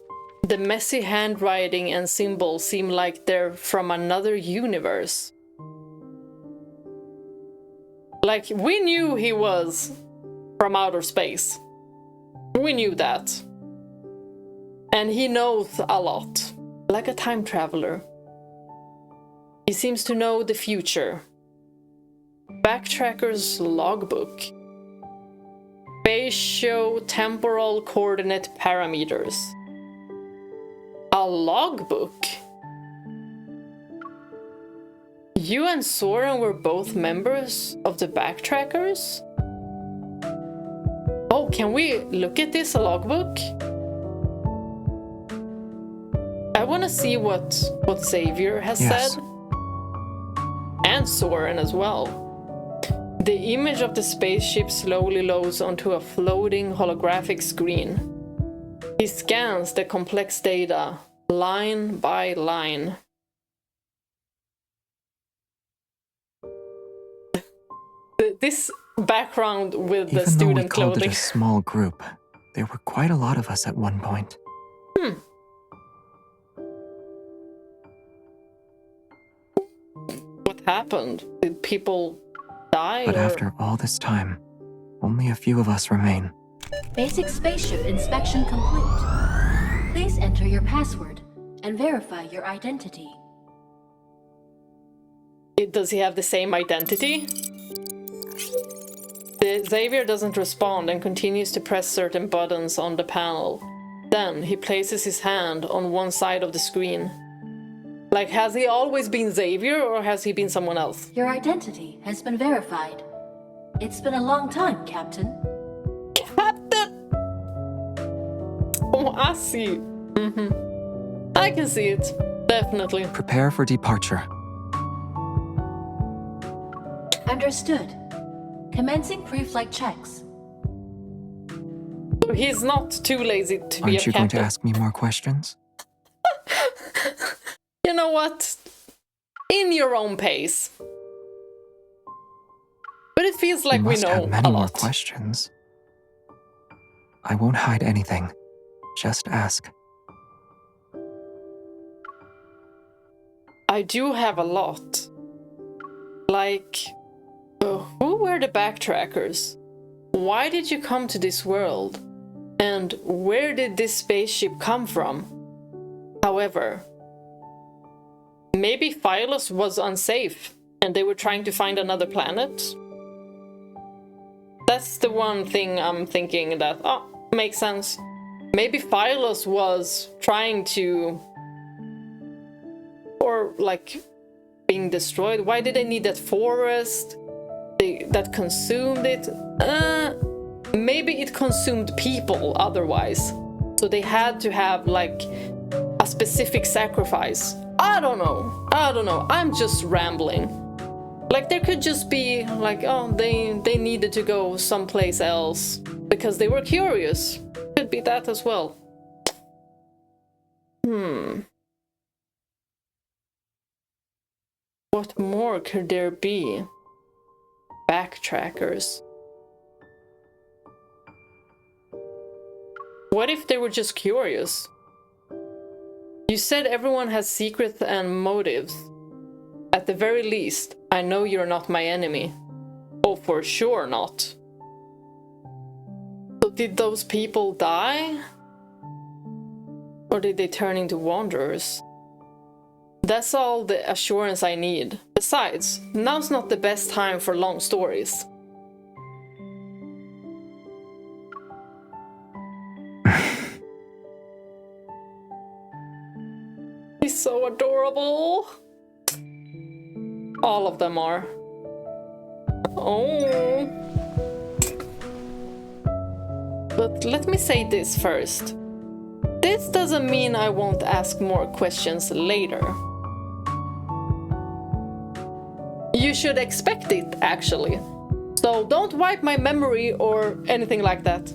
The messy handwriting and symbols seem like they're from another universe. Like, we knew he was from outer space. We knew that. And he knows a lot, like a time traveler. He seems to know the future. Backtracker's logbook. Spatio-temporal coordinate parameters. A logbook? You and Soren were both members of the Backtrackers? Can we look at this logbook? I want to see what Xavier has Yes. said. And Soren as well. The image of the spaceship slowly loads onto a floating holographic screen. He scans the complex data, line by line. This background with the Even though we student called clothing. it a small group, there were quite a lot of us at one point. What happened? Did people die? But or... after all this time, only a few of us remain. Basic spaceship inspection complete. Please enter your password and verify your identity. Does he have the same identity? Xavier doesn't respond and continues to press certain buttons on the panel. Then he places his hand on one side of the screen. Like, has he always been Xavier or has he been someone else? Your identity has been verified. It's been a long time, Captain. Captain! Oh, I see. I can see it. Definitely. Prepare for departure. Understood. Commencing pre-flight checks. He's not too lazy to be a Aren't you going to captain. ask me more questions? You know what? In your own pace. But it feels like You we must know have many a more lot. questions. I won't hide anything. Just ask. I do have a lot. Like, who were the backtrackers? Why did you come to this world? And where did this spaceship come from? However, maybe Phylus was unsafe and they were trying to find another planet? That's the one thing I'm thinking that, makes sense. Maybe Phylus was trying to... Or, like, being destroyed. Why did they need that forest? That consumed it? Maybe it consumed people otherwise. So they had to have, like, a specific sacrifice. I don't know. I'm just rambling. Like, there could just be, like, they needed to go someplace else because they were curious. Could be that as well. What more could there be? Backtrackers. What if they were just curious? You said everyone has secrets and motives. At the very least, I know you're not my enemy. Oh, for sure not. So did those people die? Or did they turn into wanderers? That's all the assurance I need. Besides, now's not the best time for long stories. He's so adorable. All of them are. Oh. But let me say this first. This doesn't mean I won't ask more questions later. You should expect it, actually. So don't wipe my memory or anything like that.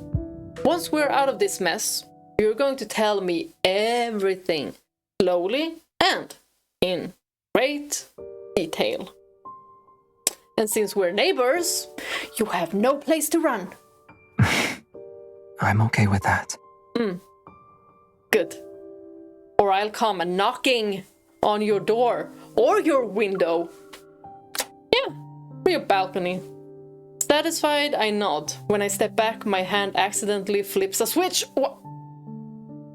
Once we're out of this mess, you're going to tell me everything, slowly and in great detail. And since we're neighbors, you have no place to run. I'm okay with that. Good. Or I'll come knocking on your door or your window. Yeah, or your balcony. Satisfied, I nod. When I step back, my hand accidentally flips a switch. What?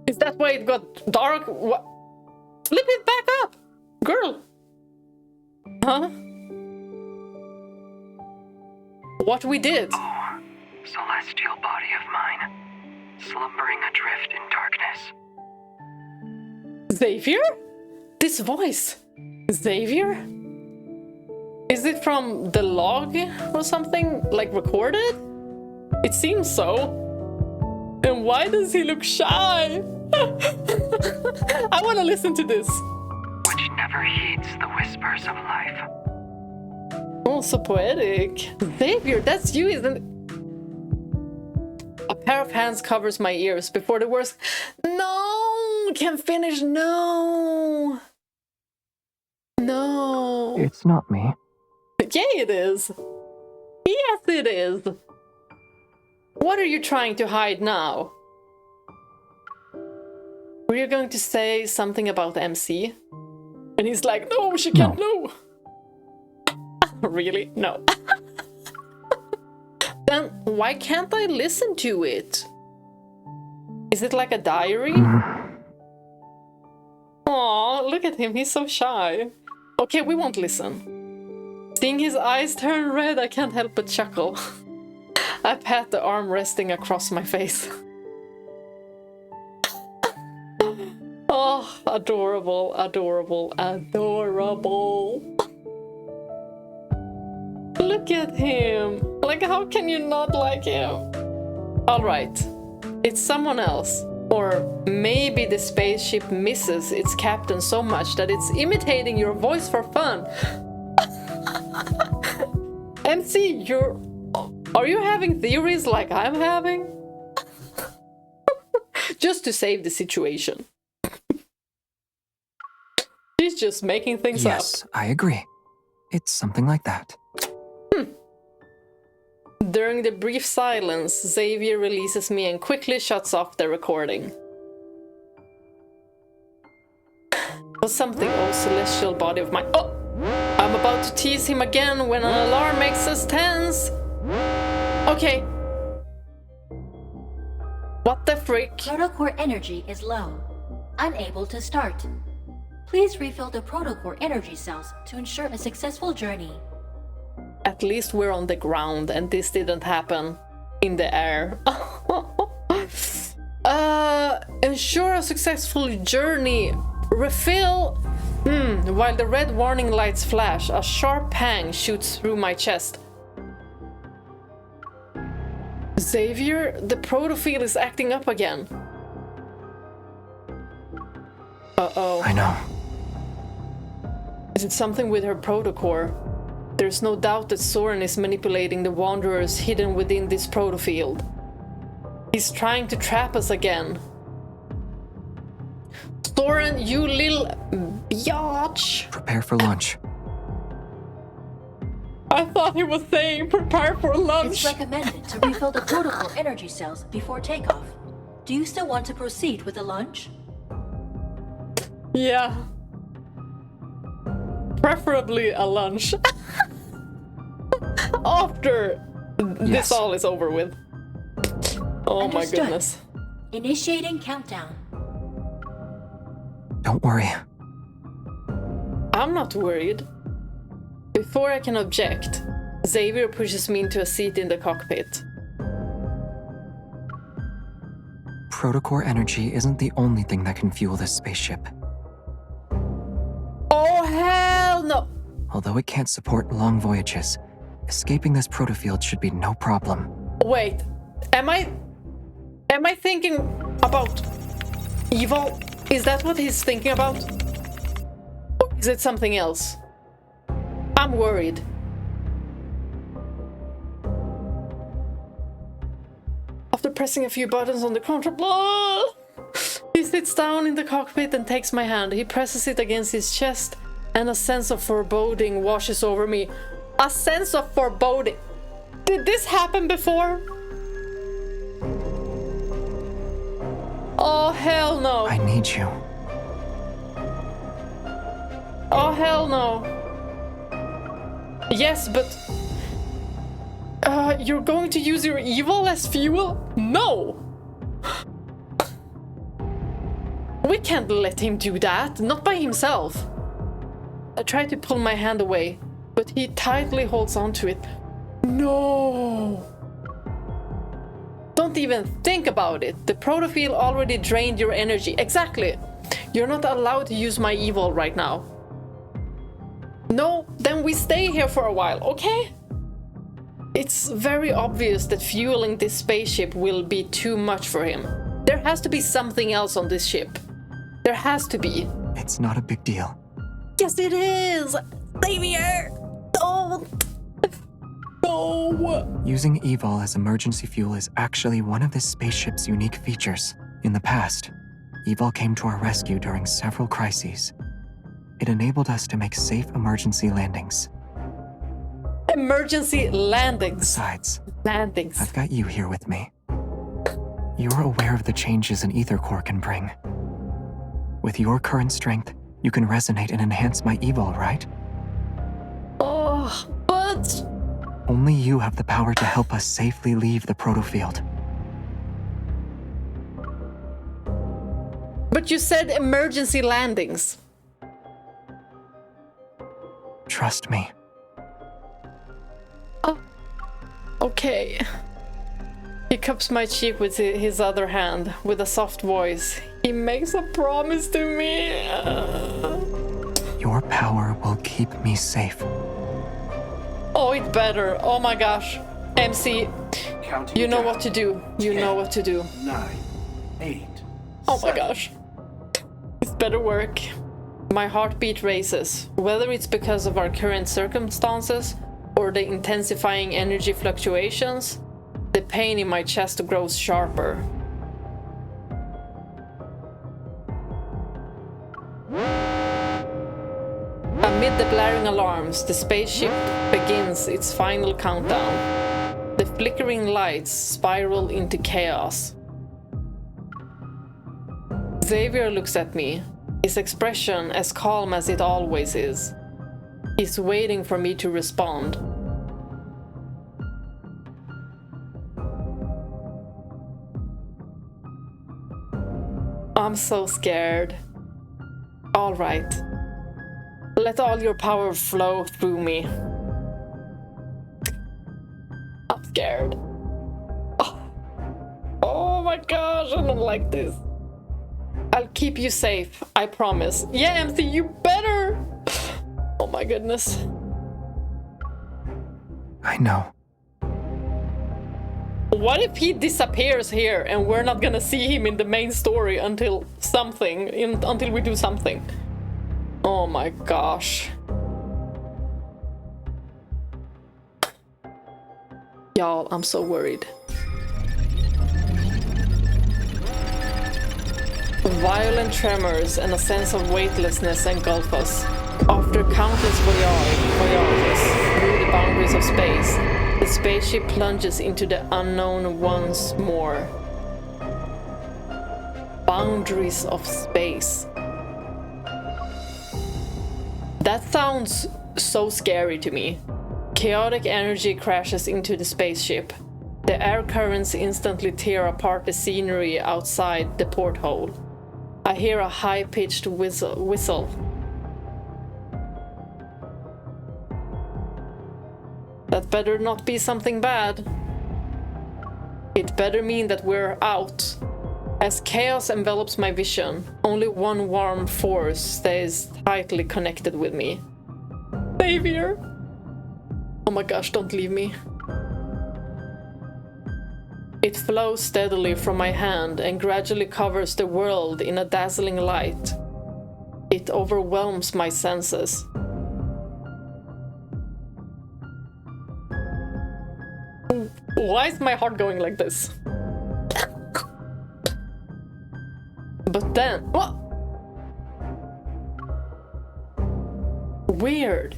Is that why it got dark? What? Flip it back up, girl. Huh? What we did? Oh, celestial body of mine, slumbering adrift in darkness. Xavier? This voice. Xavier? Is it from the log or something? Like recorded? It seems so. And why does he look shy? I want to listen to this. Which never heeds the whispers of life. Oh, so poetic. Xavier, that's you, isn't it? A pair of hands covers my ears before the worst. No! Can't finish. No! No. It's not me. Yeah, it is. Yes, it is. What are you trying to hide now? Were you going to say something about MC? And he's like, no, she can't know. Really? No. Then why can't I listen to it? Is it like a diary? Aw, look at him, he's so shy. Okay, we won't listen. Seeing his eyes turn red, I can't help but chuckle. I pat the arm resting across my face. Oh, adorable, adorable, adorable. Look at him. Like, how can you not like him? Alright, it's someone else. Or maybe the spaceship misses its captain so much that it's imitating your voice for fun. MC, are you having theories like I'm having? Just to save the situation. She's just making things up. Yes, I agree. It's something like that. During the brief silence, Xavier releases me and quickly shuts off the recording. For something, oh celestial body of mine. Oh! I'm about to tease him again when an alarm makes us tense. Okay. What the frick? Protocore energy is low. Unable to start. Please refill the protocore energy cells to ensure a successful journey. At least we're on the ground and this didn't happen in the air. Ensure a successful journey. Refill. While the red warning lights flash, a sharp pang shoots through my chest. Xavier, the protofield is acting up again. Uh-oh. I know. Is it something with her protocore? There's no doubt that Soren is manipulating the Wanderers hidden within this protofield. He's trying to trap us again. Soren, you little biatch! Prepare for lunch. I thought he was saying prepare for lunch. It's recommended to refill the protocol energy cells before takeoff. Do you still want to proceed with the lunch? Yeah. Preferably a lunch. After this all is over with. Oh Understood. my goodness. Initiating countdown. Don't worry. I'm not worried. Before I can object, Xavier pushes me into a seat in the cockpit. Protocore energy isn't the only thing that can fuel this spaceship. Oh hell no! Although it can't support long voyages, escaping this protofield should be no problem. Wait, am I thinking about evil? Is that what he's thinking about? Or is it something else? I'm worried. After pressing a few buttons on the control, he sits down in the cockpit and takes my hand. He presses it against his chest, and a sense of foreboding washes over me. A sense of foreboding. Did this happen before? Oh, hell no. I need you. Oh, hell no. Yes, but... you're going to use your evil as fuel? No! We can't let him do that, not by himself. I try to pull my hand away, but he tightly holds onto it. No! Don't even think about it. The protofield already drained your energy. Exactly. You're not allowed to use my evil right now. No, then we stay here for a while, okay? It's very obvious that fueling this spaceship will be too much for him. There has to be something else on this ship. There has to be. It's not a big deal. Yes, it is! Xavier! Don't! No! Using Evol as emergency fuel is actually one of this spaceship's unique features. In the past, Evol came to our rescue during several crises. It enabled us to make safe emergency landings. Emergency landings. Besides, Landings. I've got you here with me. You're aware of the changes an ether core can bring. With your current strength, you can resonate and enhance my Evol, right? Oh, but... Only you have the power to help us safely leave the protofield. But you said emergency landings. Trust me. Oh, okay. He cups my cheek with his other hand, with a soft voice. He makes a promise to me. Your power will keep me safe. Oh, it better. Oh my gosh. MC, Counting you know down. what to do. You 10, know what to do. 9, 8. Oh my 7. gosh. This better work. My heartbeat races, whether it's because of our current circumstances or the intensifying energy fluctuations. The pain in my chest grows sharper. Amid the blaring alarms, the spaceship begins its final countdown. The flickering lights spiral into chaos. Xavier looks at me, his expression as calm as it always is. He's waiting for me to respond. I'm so scared. All right. Let all your power flow through me. I'm scared. Oh my gosh, I don't like this. I'll keep you safe, I promise. Yeah, MC, you better! Oh my goodness. I know. What if he disappears here and we're not gonna see him in the main story until until we do something? Oh my gosh. Y'all, I'm so worried. Violent tremors and a sense of weightlessness engulf us. After countless voyages through the boundaries of space, the spaceship plunges into the unknown once more. Boundaries of space. That sounds so scary to me. Chaotic energy crashes into the spaceship. The air currents instantly tear apart the scenery outside the porthole. I hear a high-pitched whistle. That better not be something bad. It better mean that we're out. As chaos envelops my vision, only one warm force stays tightly connected with me. Xavier! Oh my gosh, don't leave me. It flows steadily from my hand and gradually covers the world in a dazzling light. It overwhelms my senses. Why is my heart going like this? But then, what? Weird.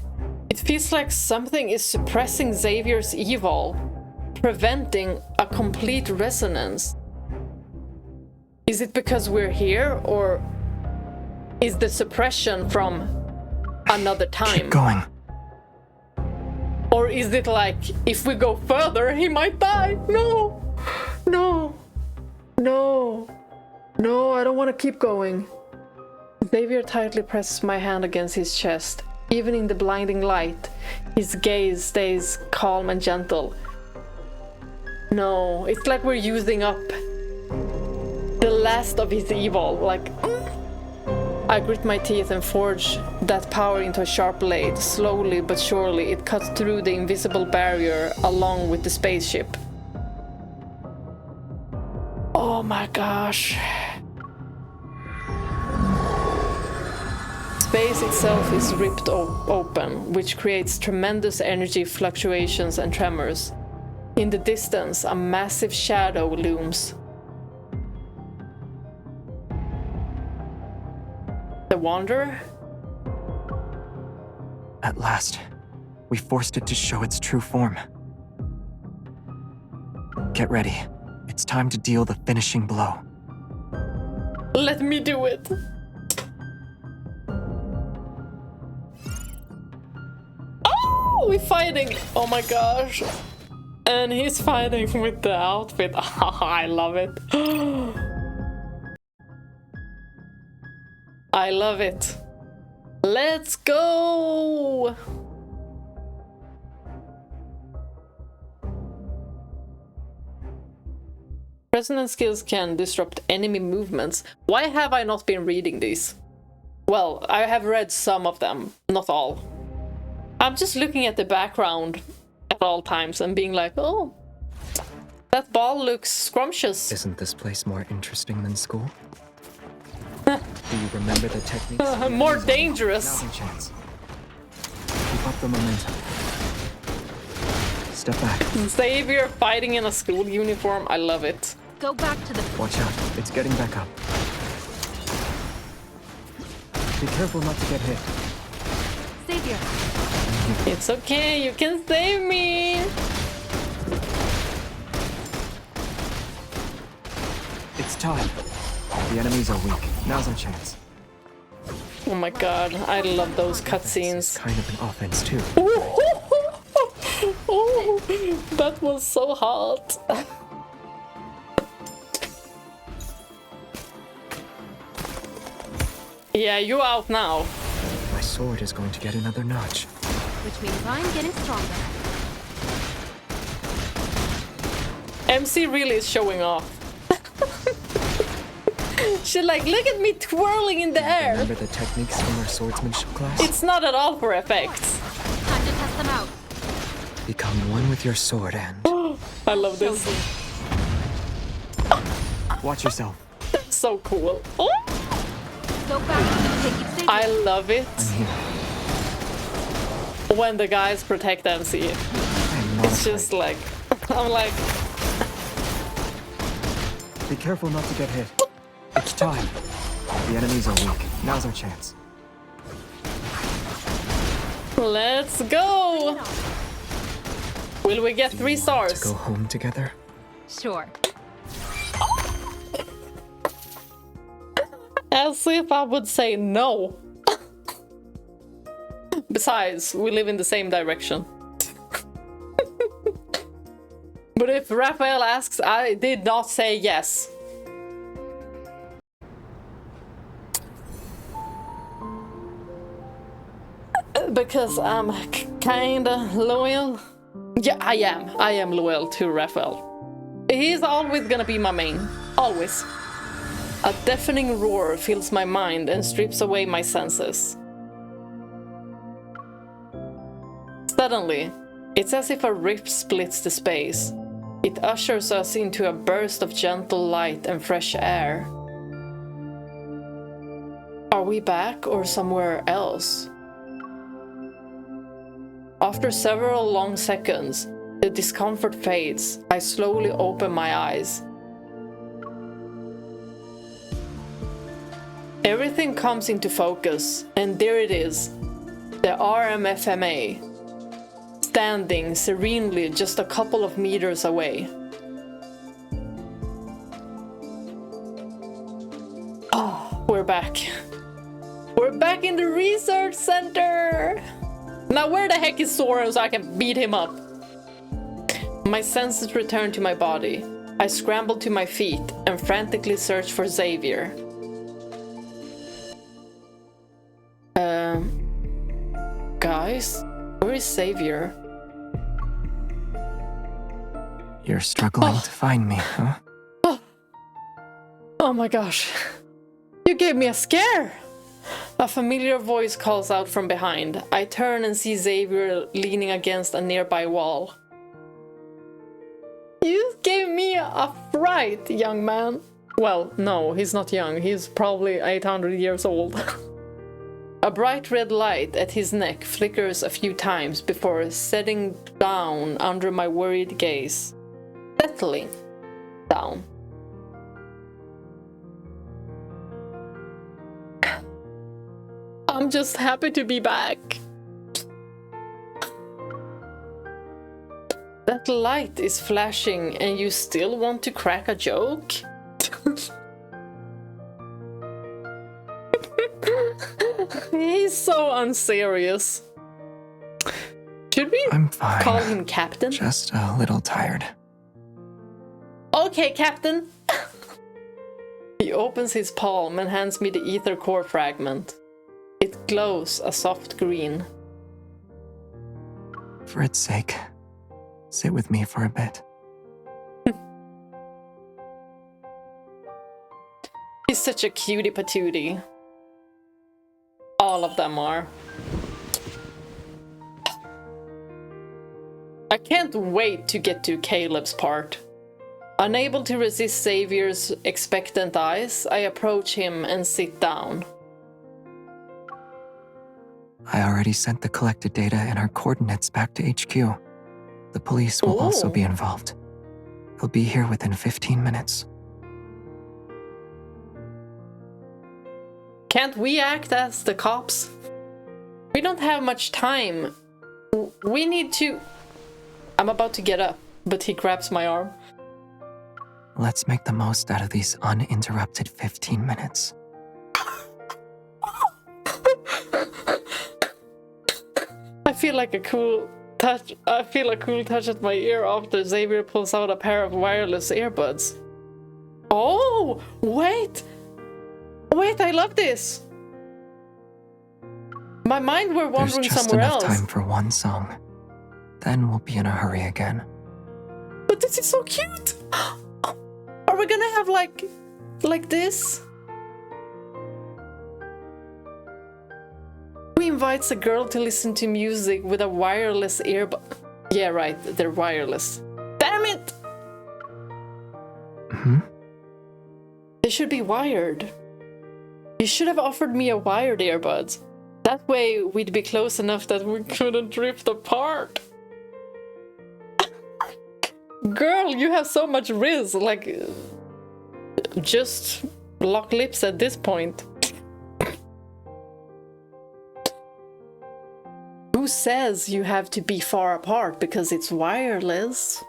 It feels like something is suppressing Xavier's evil, preventing a complete resonance. Is it because we're here, or is the suppression from another time? Keep going. Or is it like, if we go further, he might die? No! No! No! No, I don't want to keep going. Xavier tightly presses my hand against his chest. Even in the blinding light, his gaze stays calm and gentle. No, it's like we're using up the last of his evil, like... I grit my teeth and forge that power into a sharp blade. Slowly but surely, it cuts through the invisible barrier along with the spaceship. Oh my gosh. Space itself is ripped open, which creates tremendous energy fluctuations and tremors. In the distance, a massive shadow looms. The Wanderer? At last, we forced it to show its true form. Get ready. It's time to deal the finishing blow. Let me do it! Oh, we're fighting! Oh my gosh! And he's fighting with the outfit. I love it. I love it. Let's go! Resonance skills can disrupt enemy movements. Why have I not been reading these? Well, I have read some of them, not all. I'm just looking at the background at all times and being like, oh, that ball looks scrumptious. Isn't this place more interesting than school? Do you remember the techniques? More dangerous. Now's your chance. Keep up the momentum. Step back. Xavier fighting in a school uniform. I love it. Go back to the... Watch out. It's getting back up. Be careful not to get hit. Xavier. It's okay. You can save me. It's time. The enemies are weak. Now's our chance. Oh my god. I love those cutscenes. Kind of an offense too. Oh, that was so hot. Yeah, you out now. My sword is going to get another notch. Which means I'm getting stronger. MC really is showing off. She's like, look at me twirling in the air. Remember the techniques from our swordsmanship class? It's not at all for effect. Time to test them out. Become one with your sword and... I love this. Watch yourself. That's so cool. Oh, Go back to the Xavier. I love it I'm here. when the guys protect MC. I'm not It's just afraid. like, I'm like, Be careful not to get hit. It's time. The enemies are weak. Now's our chance. let's go. Will we get 3 To stars? go home together? Sure. As if I would say no. Besides, we live in the same direction. But if Rafayel asks, I did not say yes. Because I'm kinda loyal. Yeah, I am. I am loyal to Rafayel. He's always gonna be my main. Always. A deafening roar fills my mind and strips away my senses. Suddenly, it's as if a rift splits the space. It ushers us into a burst of gentle light and fresh air. Are we back or somewhere else? After several long seconds, the discomfort fades. I slowly open my eyes. Everything comes into focus, and there it is, the RMFMA, standing serenely just a couple of meters away. Oh, we're back. We're back in the research center! Now where the heck is Soren so I can beat him up? My senses return to my body. I scramble to my feet and frantically search for Xavier. Guys, where is Xavier? You're struggling to find me, huh? Oh my gosh. You gave me a scare. A familiar voice calls out from behind. I turn and see Xavier leaning against a nearby wall. You gave me a fright, young man. Well, no, he's not young. He's probably 800 years old. A bright red light at his neck flickers a few times before settling down under my worried gaze. Settling down. I'm just happy to be back. That light is flashing and you still want to crack a joke? He's so unserious. Should we I'm fine. call him Captain? Just a little tired. Okay, Captain. He opens his palm and hands me the ether core fragment. It glows a soft green. For its sake, sit with me for a bit. He's such a cutie patootie. All of them are. I can't wait to get to Caleb's part. Unable to resist Xavier's expectant eyes, I approach him and sit down. I already sent the collected data and our coordinates back to HQ. The police will also be involved. They'll be here within 15 minutes. Can't we act as the cops? We don't have much time. We need to... I'm about to get up, but he grabs my arm. Let's make the most out of these uninterrupted 15 minutes. I feel a cool touch at my ear after Xavier pulls out a pair of wireless earbuds. Oh, wait, I love this. My mind were wandering There's just somewhere enough else. time for one song. Then we'll be in a hurry again. But this is so cute. Are we gonna have like this? Who invites a girl to listen to music with a wireless earbud? Yeah, right, they're wireless. Damn it! They should be wired. You should have offered me a wired earbuds. That way we'd be close enough that we couldn't drift apart. Girl, you have so much riz, just lock lips at this point. Who says you have to be far apart because it's wireless?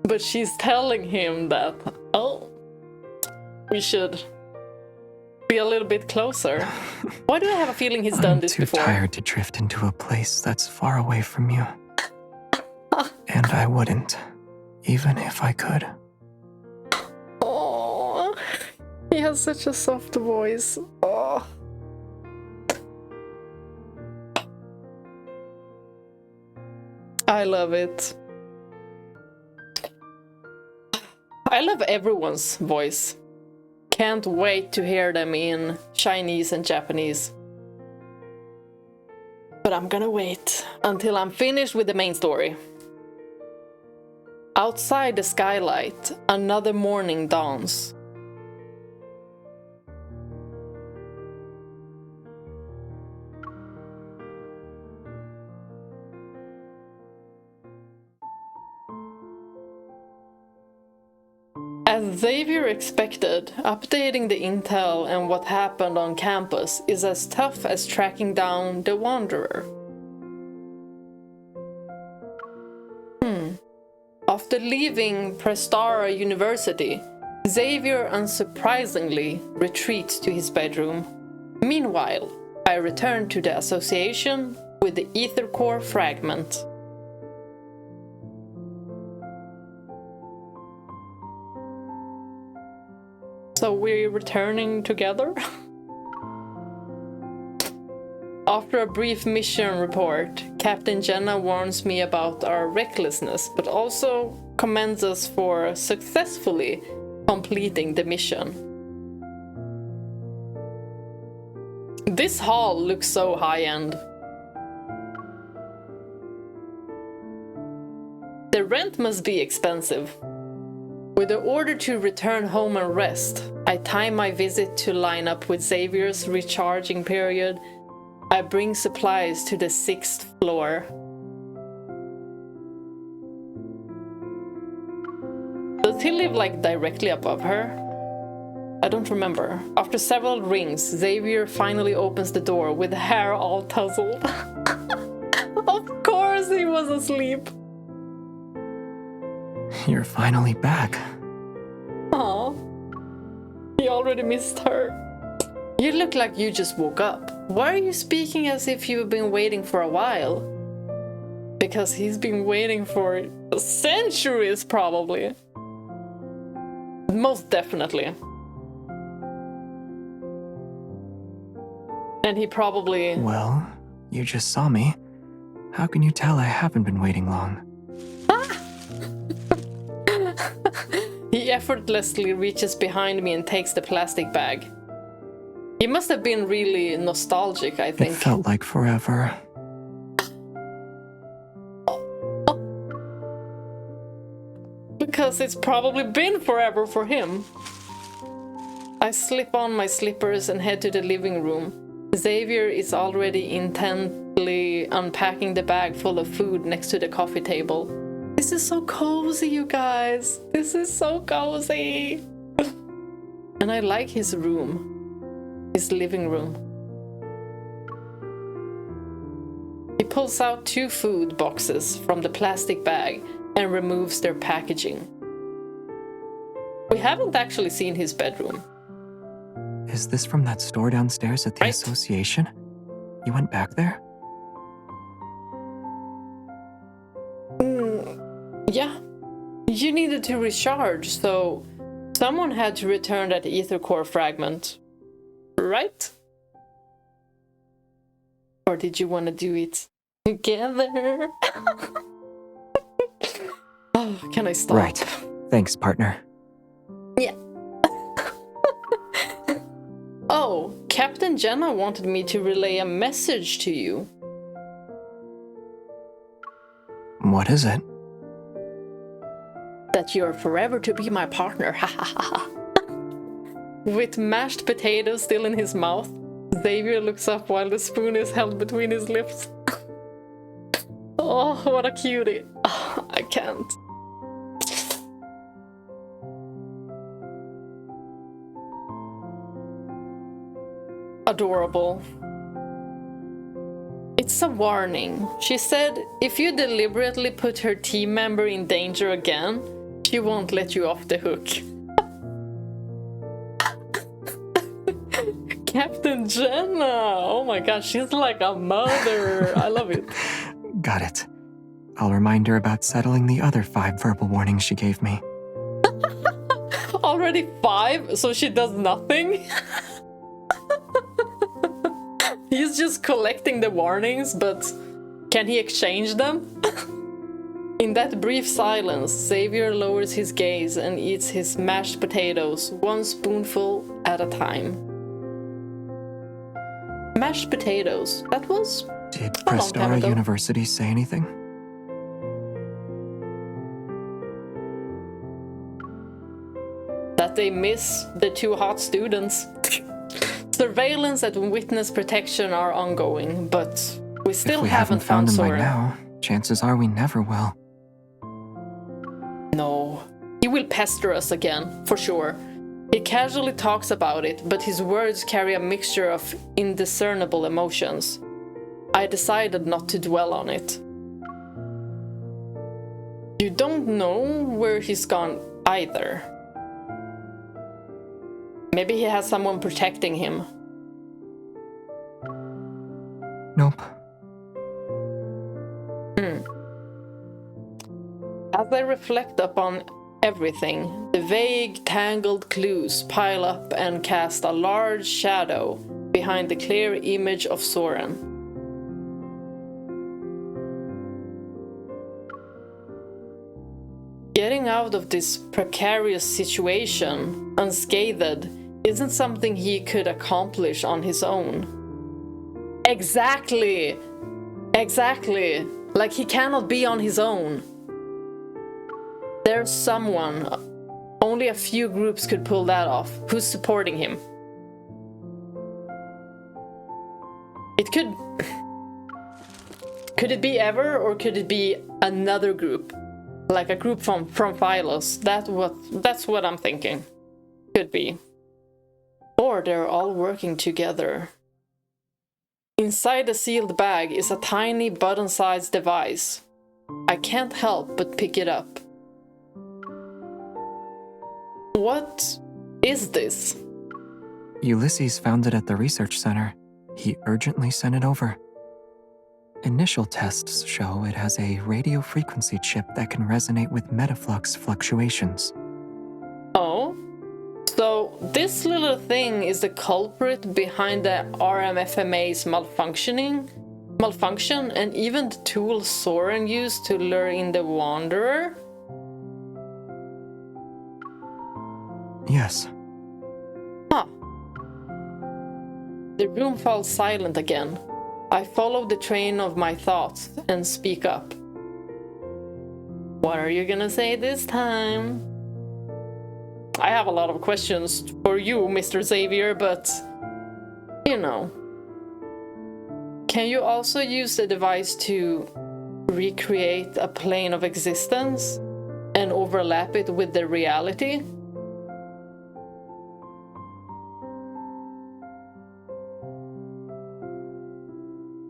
But she's telling him that, oh, we should be a little bit closer. Why do I have a feeling he's done this before? I'm too tired to drift into a place that's far away from you. And I wouldn't, even if I could. Oh, he has such a soft voice. Oh. I love it. I love everyone's voice. Can't wait to hear them in Chinese and Japanese. But I'm gonna wait until I'm finished with the main story. Outside the skylight, another morning dawns. As Xavier expected, updating the intel and what happened on campus is as tough as tracking down the Wanderer. After leaving Prestara University, Xavier unsurprisingly retreats to his bedroom. Meanwhile, I return to the association with the ether core fragment. So we're returning together? After a brief mission report, Captain Jenna warns me about our recklessness, but also commends us for successfully completing the mission. This hall looks so high-end. The rent must be expensive. With the order to return home and rest, I time my visit to line up with Xavier's recharging period. I bring supplies to the 6th floor. Does he live like directly above her? I don't remember. After several rings, Xavier finally opens the door with hair all tousled. Of course he was asleep. You're finally back. Aw. He already missed her. You look like you just woke up. Why are you speaking as if you've been waiting for a while? Because he's been waiting for centuries, probably. Most definitely. And he probably... Well, you just saw me. How can you tell I haven't been waiting long? He effortlessly reaches behind me and takes the plastic bag. He must have been really nostalgic, I think. It felt like forever. Because it's probably been forever for him. I slip on my slippers and head to the living room. Xavier is already intently unpacking the bag full of food next to the coffee table. This is so cozy, you guys. This is so cozy. And I like his room. His living room. He pulls out 2 food boxes from the plastic bag and removes their packaging. We haven't actually seen his bedroom. Is this from that store downstairs at the association? You went back there? Yeah. You needed to recharge, so someone had to return that ether core fragment. Right? Or did you want to do it together? Oh, can I stop? Right. Thanks, partner. Yeah. Oh, Captain Jenna wanted me to relay a message to you. What is it? That you're forever to be my partner. With mashed potatoes still in his mouth, Xavier looks up while the spoon is held between his lips. Oh, what a cutie. Oh, I can't. Adorable. It's a warning. She said if you deliberately put her team member in danger again, she won't let you off the hook. Captain Jenna! Oh my gosh, she's like a mother. I love it. Got it. I'll remind her about settling the other 5 verbal warnings she gave me. Already 5? So she does nothing? He's just collecting the warnings, but can he exchange them? In that brief silence, Xavier lowers his gaze and eats his mashed potatoes, 1 spoonful at a time. Mashed potatoes, that was Did a long time Prestara ago. University say anything? That they miss the 2 hot students. Surveillance and witness protection are ongoing, but we still If we haven't found them by Soren. now, chances are we never will. No, he will pester us again, for sure. He casually talks about it, but his words carry a mixture of indiscernible emotions. I decided not to dwell on it. You don't know where he's gone either. Maybe he has someone protecting him. Nope. As I reflect upon everything, the vague, tangled clues pile up and cast a large shadow behind the clear image of Soren. Getting getting out of this precarious situation unscathed isn't something he could accomplish on his own. Exactly! Exactly! Like he cannot be on his own. There's someone, only a few groups could pull that off, who's supporting him. It could... Could it be Ever, or could it be another group? Like a group from Phylos? That's what I'm thinking. Could be. Or they're all working together. Inside the sealed bag is a tiny button-sized device. I can't help but pick it up. What is this? Ulysses found it at the research center. He urgently sent it over. Initial tests show it has a radio frequency chip that can resonate with metaflux fluctuations. Oh? So this little thing is the culprit behind the RMFMA's malfunction and even the tool Soren used to lure in the Wanderer? Yes. Huh. The room falls silent again. I follow the train of my thoughts and speak up. What are you gonna say this time? I have a lot of questions for you, Mr. Xavier, but... you know. Can you also use the device to recreate a plane of existence and overlap it with the reality?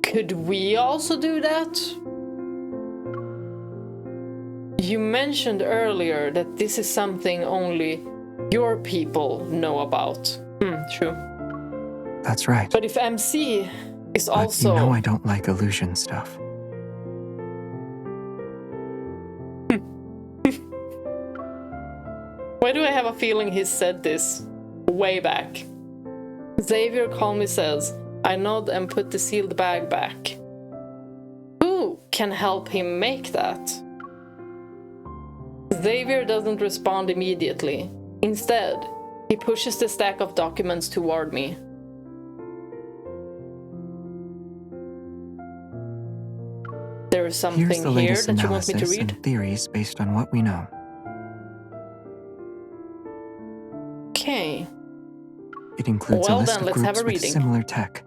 Could we also do that? You mentioned earlier that this is something only your people know about. True. That's right. But if MC is But also... you know I don't like illusion stuff. Why do I have a feeling he said this way back? Xavier calmly says, I nod and put the sealed bag back. Who can help him make that? Xavier doesn't respond immediately. Instead, he pushes the stack of documents toward me. There is something Here's the here latest that you want me to analysis read? and theories based on what we know. Okay. It includes Well a list then, of let's have groups a with reading. similar tech.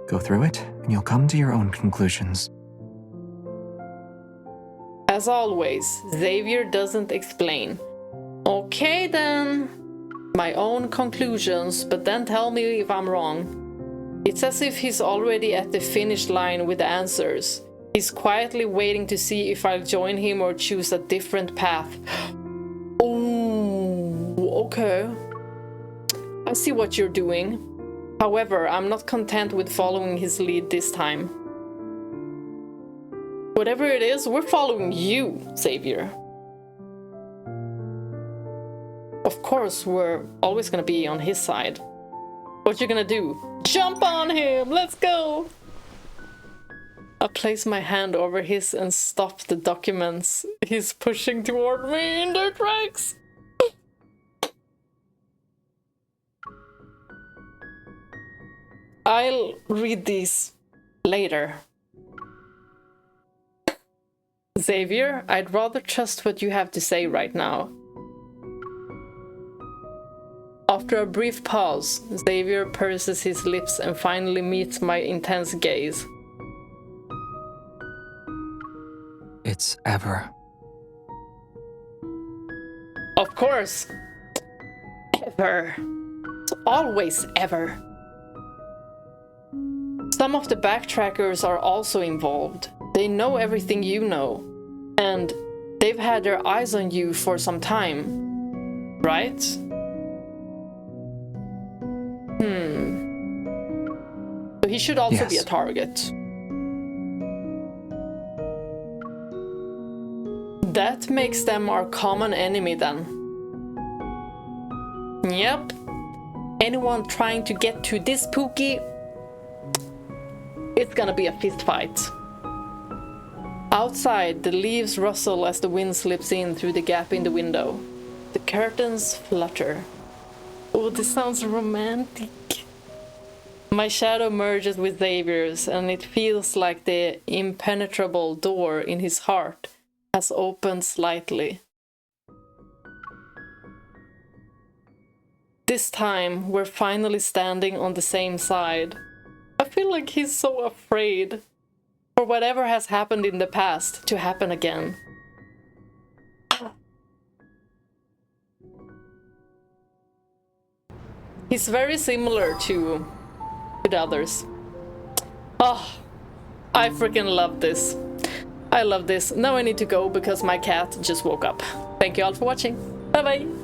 Go through it, and you'll come to your own conclusions. As always, Xavier doesn't explain. Okay then. My own conclusions, but then tell me if I'm wrong. It's as if he's already at the finish line with the answers. He's quietly waiting to see if I'll join him or choose a different path. Oh, okay. I see what you're doing. However, I'm not content with following his lead this time. Whatever it is, we're following you, Xavier. Of course, we're always gonna be on his side. What you gonna do? Jump on him! Let's go! I place my hand over his and stop the documents he's pushing toward me in their tracks. I'll read these later. Xavier, I'd rather trust what you have to say right now. After a brief pause, Xavier purses his lips and finally meets my intense gaze. It's Ever. Of course. Ever. It's always Ever. Some of the backtrackers are also involved. They know everything you know. And they've had their eyes on you for some time. Right? So he should also be a Yes. target. That makes them our common enemy then. Yep. Anyone trying to get to this Pookie, it's gonna be a fist fight. Outside, the leaves rustle as the wind slips in through the gap in the window. The curtains flutter. Oh, this sounds romantic. My shadow merges with Xavier's, and it feels like the impenetrable door in his heart has opened slightly. This time, we're finally standing on the same side. I feel like he's so afraid for whatever has happened in the past to happen again. He's very similar to the others. Oh, I freaking love this. I love this. Now I need to go because my cat just woke up. Thank you all for watching. Bye bye.